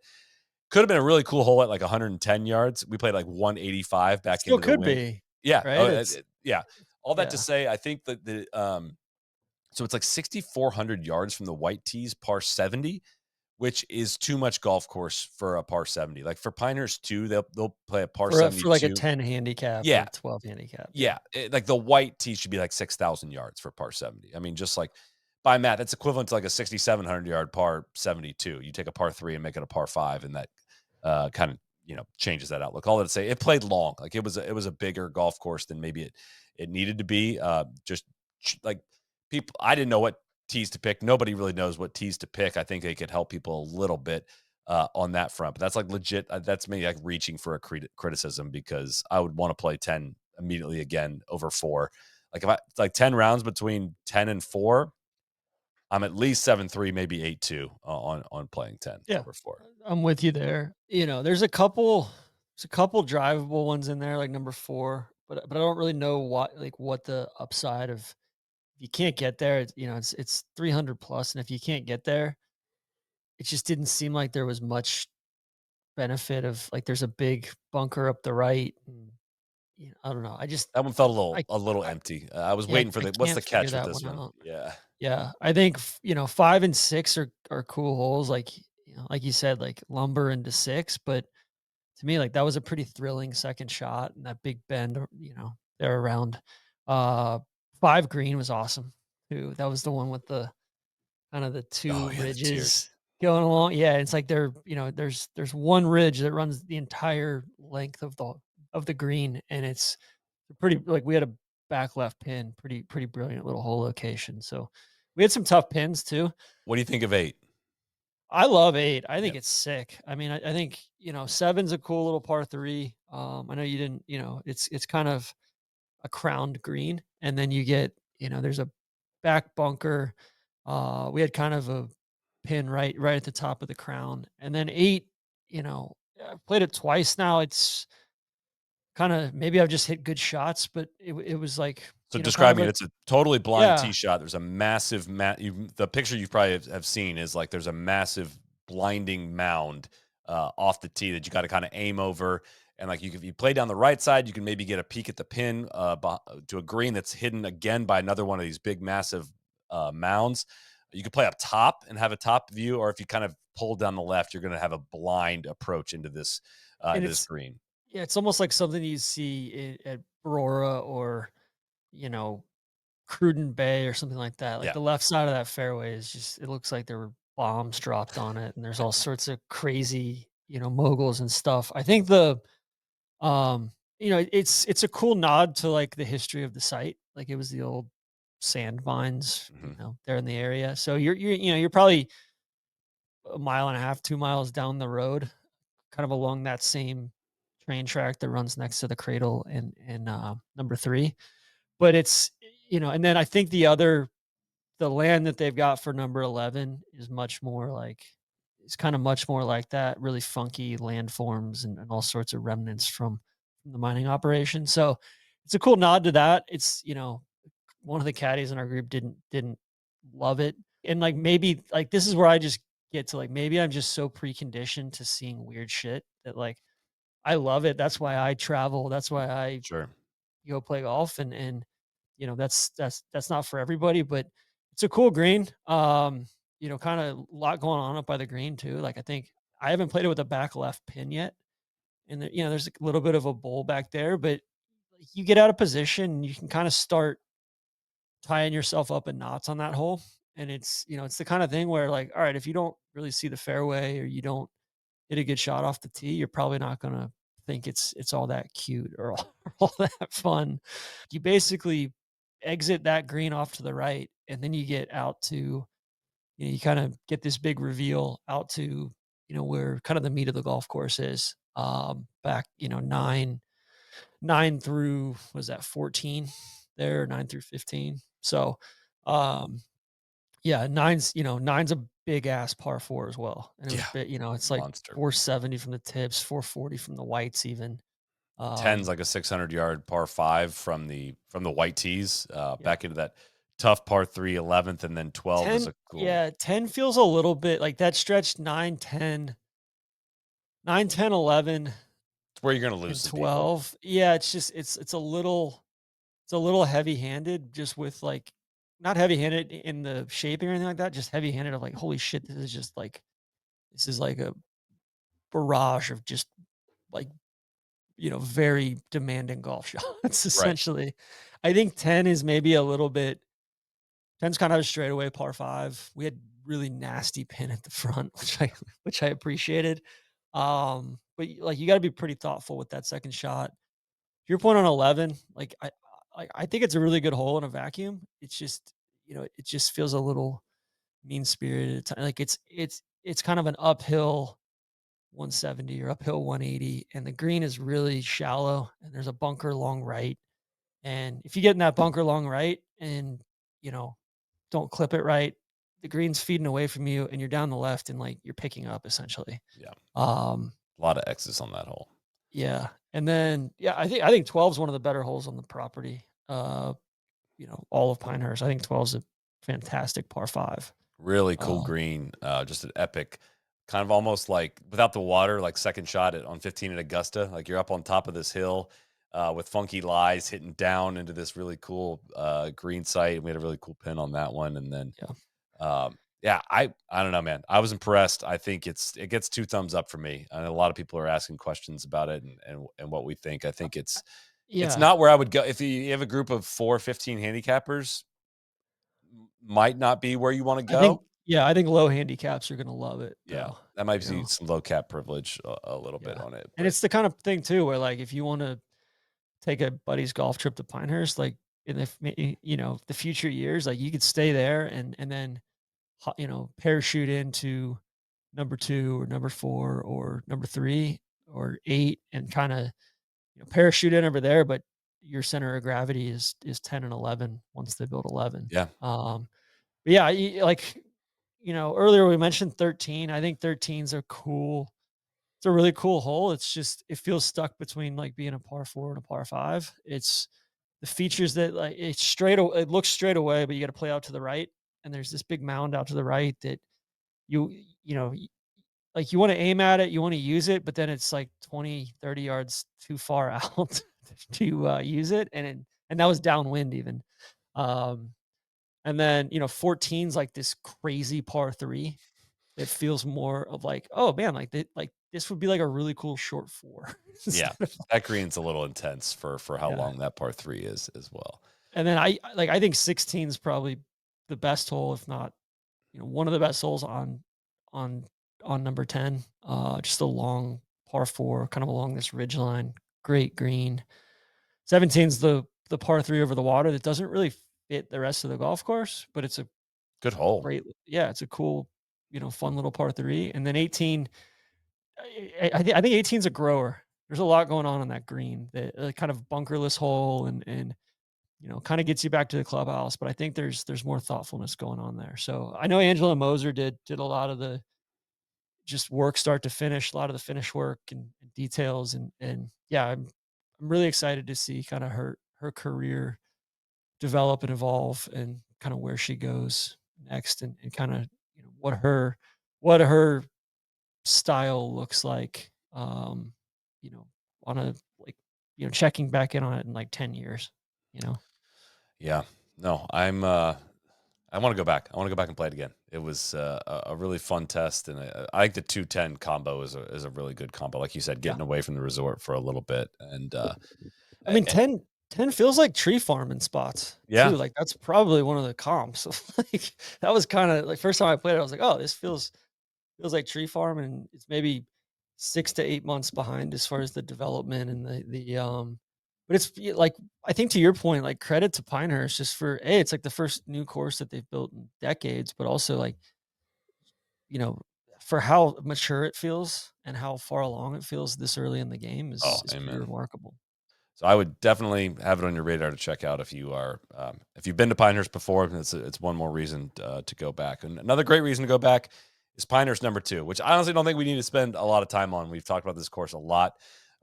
Could have been a really cool hole at like 110 yards. We played like 185 It back still into the could wind. be, Yeah. right? It's Yeah. All that to yeah. say, I think that so it's like 6,400 yards from the white tees, par 70, which is too much golf course for a par 70. Like for Pinehurst too, they'll play a par For like a 72. 10 handicap Yeah, or 12 handicap, yeah. yeah, like the white tee should be like 6,000 yards for par 70. I mean, just like by math, that's equivalent to like a 6,700 yard par 72. You take a par three and make it a par five, and that kind of changes that outlook. All that to say, it played long. Like it was a bigger golf course than maybe it needed to be. Just like people, I didn't know what tees to pick. Nobody really knows what tees to pick. I think they could help people a little bit on that front. But that's like legit. That's me like reaching for a criticism because I would want to play 10 immediately again over four. Like if I like 10 rounds between 10 and four, I'm at least 7-3, maybe 8-2 on playing 10 Yeah, over four. I'm with you there. There's a couple drivable ones in there, like number 4, but I don't really know what the upside of if you can't get there, it's 300 plus, and if you can't get there, it just didn't seem like there was much benefit of like there's a big bunker up the right, and, I don't know. I just That one felt a I little a little I empty. I was yeah, waiting for I what's the can't figure catch with that this one one? out. Yeah. Yeah, I think 5 and 6 are cool holes, like like you said, like lumber into 6, but to me, like, that was a pretty thrilling second shot, and that big bend, there around, uh, 5 green was awesome too. That was the one with the kind of the Oh 2 yeah, the tears. ridges going along. Yeah, it's like there's one ridge that runs the entire length of the green, and it's pretty like, we had a back left pin, pretty brilliant little hole location, so we had some tough pins too. What do you think of 8? I love 8. I think Yep. it's sick. I mean, I think, 7's a cool little par 3. I know you didn't, it's kind of a crowned green, and then you get, there's a back bunker. We had kind of a pin right at the top of the crown. And then 8, I've played it twice now. It's kind of maybe I've just hit good shots, but it was like, So kind of describe me. like It's a totally blind tee yeah. shot. There's a massive the picture you probably have seen is like there's a massive blinding mound off the tee that you got to kind of aim over. And like if you play down the right side, you can maybe get a peek at the pin to a green that's hidden again by another one of these big, massive mounds. You could play up top and have a top view, or if you kind of pull down the left, you're going to have a blind approach And into this it's green. yeah, it's almost like something you see at Aurora or, you know, Cruden Bay or something like that. Like Yeah, the left side of that fairway is just it looks like there were bombs dropped on it and there's all sorts of crazy, moguls and stuff. I think um it's a cool nod to like the history of the site. Like it was the old sand mines, hmm there in the area. So you're probably a mile and a half, 2 miles down the road, kind of along that same train track that runs next to the cradle in number 3. But it's and then I think the land that they've got for number 11 is much more like it's kinda much more like that, really funky landforms and all sorts of remnants from the mining operation, so it's a cool nod to that. It's, one of the caddies in our group didn't love it, and, like, maybe like, this is where I just get to, like, maybe I'm just so preconditioned to seeing weird shit that, like, I love it. That's why I travel. That's why I sure. go play golf, and that's not for everybody, but it's a cool green. Kind of a lot going on up by the green too. Like I think I haven't played it with a back left pin yet, and there's a little bit of a bowl back there, but like, you get out of position, you can kind of start tying yourself up in knots on that hole. And it's, it's the kind of thing where like, all right, if you don't really see the fairway or you don't hit a good shot off the tee, you're probably not gonna think it's all that cute or all, all that fun. You basically exit that green off to the right, and then you get out to, you kind of get this big reveal out to, where kind of the meat of the golf course is. Back, 9 through, was that 14 there, 9 through 15. So, um, yeah, nine's a big ass par 4 as well, and it was Yeah, big, it's like monster. 470 from the tips, 440 from the whites even. 10's Um, like a 600-yard par 5 from the white tees, yeah. back into that tough par 3 11th, and then 12 is 10, a cool. yeah, 10 feels a little bit like that stretch. 9, 10, 9, 10, 11, It's where you're gonna lose and some people. 12. Yeah, it's just it's a little heavy-handed just with, like, not heavy-handed in the shaping or anything like that, just heavy-handed of like, "Holy shit, this is like a barrage of just, like, very demanding golf shots," Right. essentially. I think 10 is maybe a little bit 10's kind of a straightaway par 5. We had really nasty pin at the front, which I appreciated. But, like, you gotta be pretty thoughtful with that second shot. To your point on 11, like, I think it's a really good hole in a vacuum. It's just, it just feels a little mean-spirited. Like, it's kind of an uphill 170 or uphill 180, and the green is really shallow, and there's a bunker long right. And if you get in that bunker long right and, you know, don't clip it right, the green's feeding away from you and you're down the left and like you're picking up essentially. Yeah. Um, A lot of X's on that hole. yeah. And then yeah, I think 12 is one of the better holes on the property. All of Pinehurst. I think 12 is a fantastic par 5. Really cool Uh, green, just an epic, kind of almost like without the water, like second shot on 15 at Augusta. Like you're up on top of this hill, with funky lies hitting down into this really cool, green site. We had a really cool pin on that one, and then yeah. yeah, I don't know, man. I was impressed. I think it gets 2 thumbs up for me. And a lot of people are asking questions about it, and what we think. I think it's Yeah. not where I would go if you have a group of 4 15 handicappers. Might not be where you want to go. I think low handicaps are gonna love it Yeah, though. that might You be know? some low cap privilege a little bit Yeah. on it, And but it's the kind of thing too where like if you want to take a buddy's golf trip to Pinehurst, like in the the future years, like you could stay there and then parachute into number 2 or number 4 or number 3 or 8 and kind of parachute in over there, but your center of gravity is 10 and 11 once they build 11. yeah, But yeah, like earlier we mentioned 13. I think 13's a cool it's a really cool hole. It's just it feels stuck between like being a par 4 and a par 5. It's the features that like it looks straight away, but you got to play out to the right. And there's this big mound out to the right that you you know y- like you want to aim at it, you want to use it, but then it's like 20, 30 yards too far out to use it, and that was downwind even. Um, and then 14's like this crazy par 3 that feels more of like, oh man, like this would be like a really cool short 4 yeah. instead of That green's a little intense for how yeah. long that par 3 is as well. And then I think 16 is probably the best hole, if not, one of the best holes on on number 10. Just a long par 4, kind of along this ridge line. Great green. 17's the par 3 over the water that doesn't really fit the rest of the golf course, but it's a Good hole. great yeah, it's a cool, fun little par 3. And then 18, I think 18's a grower. There's a lot going on that green, the kind of bunkerless hole and kind of gets you back to the clubhouse. But I think there's more thoughtfulness going on there. So I know Angela Moser did a lot of the just work start to finish, a lot of the finish work and details, and yeah, I'm really excited to see kind of her career develop and evolve and kind of where she goes next and kind of what her style looks like. You know, on a like checking back in on it in like 10 years. You know. Yeah. No, I want to go back. I want to go back and play it again. It was, a really fun test, and I think the 210 combo is a really good combo. Like you said, Yeah. getting away from the resort for a little bit, and I mean, 10 10 feels like tree farming spots Yeah. too, like, that's probably one of the comps. Like, that was kinda like, first time I played it, I was like, "Oh, this feels like tree farm," and it's maybe 6 to 8 months behind as far as the development and but it's like, I think to your point, like, credit to Pinehurst just for A, it's like the first new course that they've built in decades, but also, like, you know, for how mature it feels and how far along it feels this early in the game Oh, is pretty amen. remarkable. So I would definitely have it on your radar to check out if you are if you've been to Pinehurst before. It's one more reason to go back. And another great reason to go back is Pinehurst number two, which I honestly don't think we need to spend a lot of time on. We've talked about this course a lot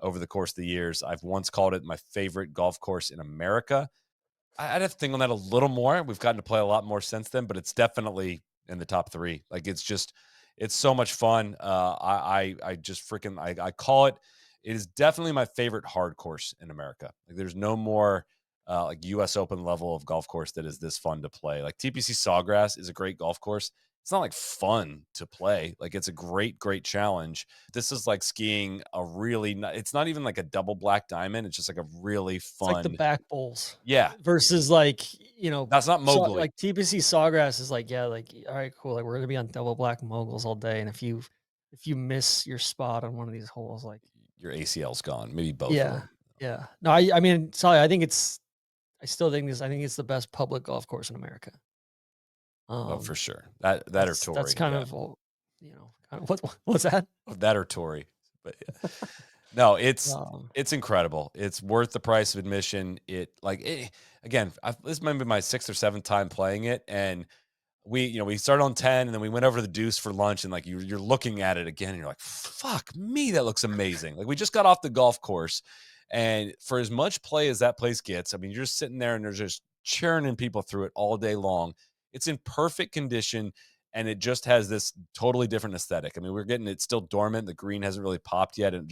over the course of the years. I've once called it my favorite golf course in America. I'd have to think on that a little more. We've gotten to play a lot more since then, but it's definitely in the top three. Like it's just, it's so much fun. I just freaking, I call it. It is definitely my favorite hard course in America. Like there's no more like U.S. Open level of golf course that is this fun to play. Like TPC Sawgrass is a great golf course. It's not like fun to play. Like it's a great challenge. This is like skiing a really. It's not even like a double black diamond. It's just like a really It's like the fun. back bowls Yeah, versus like, that's not Mowgli. like TPC Sawgrass is like, yeah, like, all right, cool. Like we're gonna be on double black moguls all day. And if you miss your spot on one of these holes, like, Your ACL's gone, maybe both of yeah, them. yeah. No, I mean, sorry, I still think I think it's the best public golf course in America. Oh, for Um, sure. That or that's Tory, kind yeah. of kind of what's that? Oh, that or Tory, but yeah. No, Um, it's incredible. It's worth the price of admission. Again, this might be my 6th or 7th time playing it, and we started on 10 and then we went over to the deuce for lunch and like you're looking at it again and you're like, fuck me, that looks amazing. Like we just got off the golf course and for as much play as that place gets, I mean, you're just sitting there and they're just churning people through it all day long. It's in perfect condition and it just has this totally different aesthetic. I mean, we're getting it still dormant. The green hasn't really popped yet. And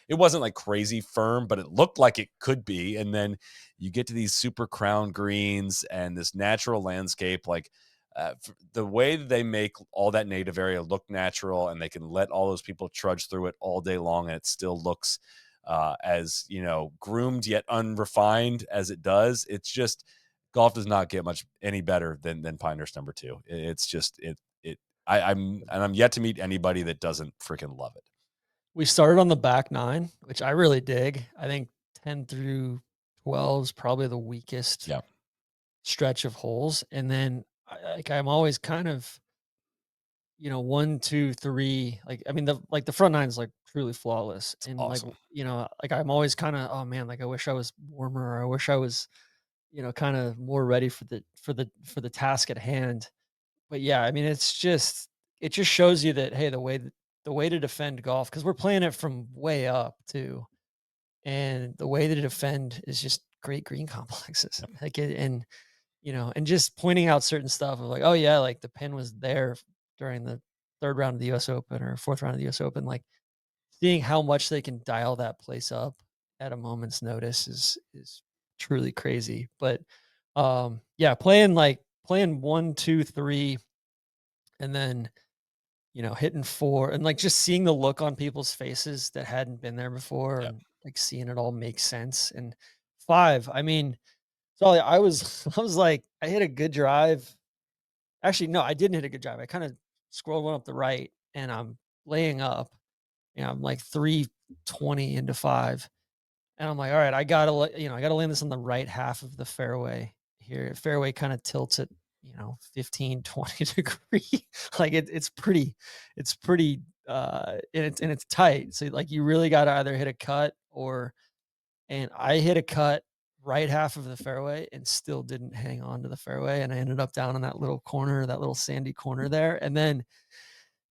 it wasn't like crazy firm, but it looked like it could be. And then you get to these super crown greens and this natural landscape. Like the way that they make all that native area look natural and they can let all those people trudge through it all day long and it still looks as groomed yet unrefined as it does. It's just golf does not get much any better than Pinehurst number two. It's just I'm yet to meet anybody that doesn't freaking love it. we started on the back nine, which I really dig. I think 10 through 12 is probably the weakest Yeah, stretch of holes, and then I'm always kind of, 1, 2, 3. Like, I mean, the front nine is like truly flawless, it's and like, awesome. like I'm always kind of, oh man, like I wish I was warmer, or I wish I was, kind of more ready for the task at hand. But yeah, I mean, it just shows you that, hey, the way to defend golf, because we're playing it from way up too, and the way to defend is just great green complexes, Yep. like and just pointing out certain stuff of like, oh yeah, like the pin was there during the third round of the U.S. Open or fourth round of the U.S. Open, like seeing how much they can dial that place up at a moment's notice is truly crazy. But yeah, playing 1, 2, 3, and then hitting 4, and like just seeing the look on people's faces that hadn't been there before, Yep. and like seeing it all make sense. And 5, I mean, so I was I was like, I hit a good drive. Actually, no, I didn't hit a good drive. I kind of scrolled one up the right, and I'm laying up. I'm like 320 into 5, and I'm like, all right, I gotta land this on the right half of the fairway here. Fairway kind of tilts at 15, 20 degree. Like it's pretty and it's tight. So like you really got to either hit a cut or, and I hit a cut right half of the fairway and still didn't hang on to the fairway, and I ended up down in that little corner, that little sandy corner there. And then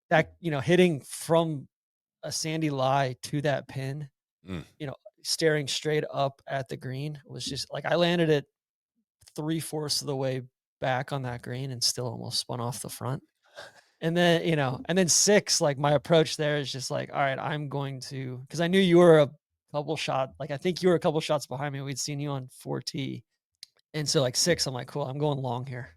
that, hitting from a sandy lie to that pin, Mm. staring straight up at the green was just like, I landed it 3/4 of the way back on that green and still almost spun off the front. And then, and then 6, like my approach there is just like, all right, I'm going to, because I knew you were a couple shot, like I think you were a couple shots behind me. We'd seen you on 4T. And so like 6, I'm like, cool, I'm going long here.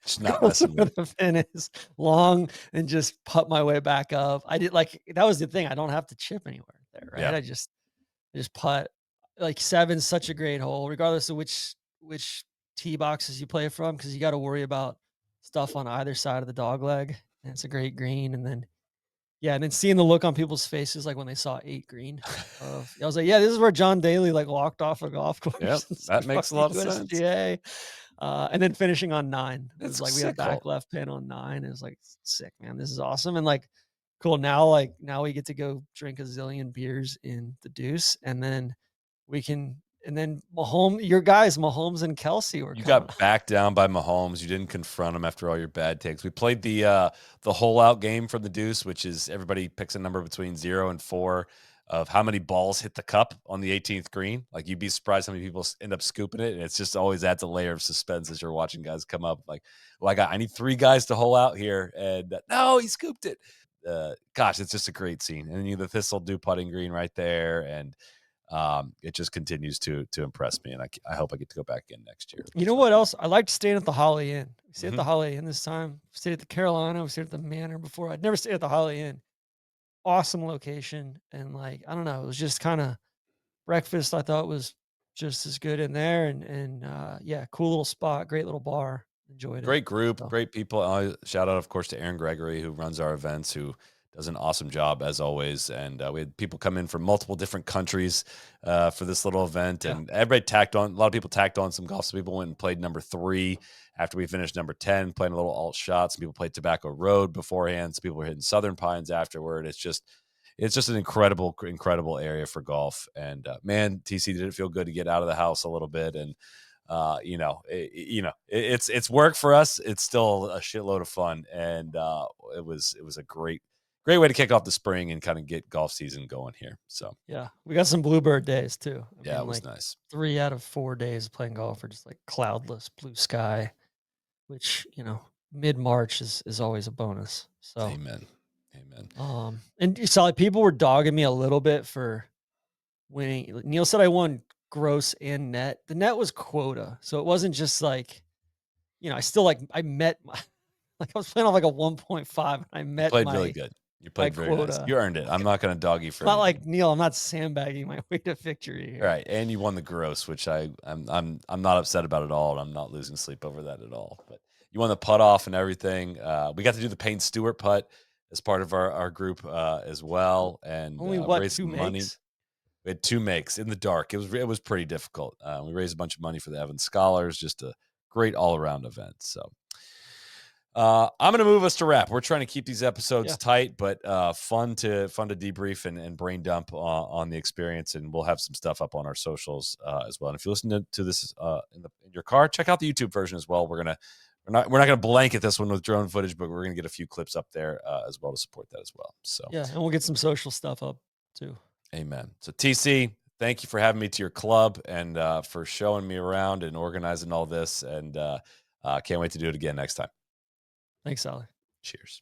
Just not Goes messing where with it. the pin is, long, and just putt my way back up. I did, like, that was the thing. I don't have to chip anywhere there, right? Yeah. I just putt. like 7's such a great hole, regardless of which tee boxes you play from, because you got to worry about stuff on either side of the dog leg. And it's a great green, and then yeah, and then seeing the look on people's faces, like when they saw 8 green. I was like, yeah, this is where John Daly like walked off a golf Yep, course and that said, "Fuck makes a the lot of sense. USGA." And then finishing on 9 It's was a like we had a sick back hole. left pin on 9. It was like sick, man. This is awesome. And like cool. Now we get to go drink a zillion beers in the Deuce, and then we can and then Mahomes and Kelsey were You coming. got backed down by Mahomes. You didn't confront him after all your bad takes. We played the hole out game from the Deuce, which is everybody picks a number between 0 and 4 of how many balls hit the cup on the 18th green. Like you'd be surprised how many people end up scooping it, and it's just always adds a layer of suspense as you're watching guys come up. Like, well, I need 3 guys to hole out here, and no, he scooped it. Gosh, it's just a great scene. And then the Thistle do putting green right there, and it just continues to impress me, and I hope I get to go back in next year. You know So, what else? I liked staying at the Holiday Inn. We stayed at the mhm. Holiday Inn this time. We stayed at the Carolina. We stayed at the Manor before. I'd never stayed at the Holiday Inn. Awesome location, and like I don't know, it was just kind of breakfast. I thought was just as good in there, and yeah, cool little spot, great little bar. Enjoyed it. Great group, So great people. Shout out, of course, to Aaron Gregory, who runs our events, who does an awesome job as always. And we had people come in from multiple different countries for this little event, yeah, and everybody tacked on. A lot of people tacked on some golf. Some people went and played number 3 after we finished number 10, playing a little alt shot. Some people played Tobacco Road beforehand. Some people were hitting Southern Pines afterward. It's just an incredible area for golf. And man, TC, did it feel good to get out of the house a little bit and it's work for us. It's still a shitload of fun, and it was a great way to kick off the spring and kind of get golf season going here. So yeah, we got some bluebird days too. I yeah, mean, it was like nice. 3 out of 4 days of playing golf are just like cloudless blue sky, which mid March is always a bonus. So Amen. Amen. and you saw like people were dogging me a little bit for winning. Like, Neil said I won gross and net. The net was quota, so it wasn't just like I still like I met my like I was playing off like a 1.5 and I You met played really my good. You my played very nice. quota. You earned it. I'm not going to dog you It's for not anything. like Neil, I'm not sandbagging my way to victory All here. right, and you won the gross, which I'm not upset about at all, and I'm not losing sleep over that at all. But you won the putt off and everything. We got to do the Payne Stewart putt as part of our group as O- well, and Only what, raised two some money. makes? We had 2 makes in the dark. It was pretty difficult. We raised a bunch of money for the Evans Scholars. Just a great all around event. So I'm going to move us to wrap. We're trying to keep these episodes Yeah. tight, but fun to debrief and brain dump on the experience. And we'll have some stuff up on our socials as well. And if you listen to this in your car, check out the YouTube version as well. We're not gonna blanket this one with drone footage, but we're gonna get a few clips up there as well to support that as well. So Yeah. And we'll get some social stuff up too. amen. So TC, thank you for having me to your club and for showing me around and organizing all this. And can't wait to do it again next time. Thanks, Sally. Cheers.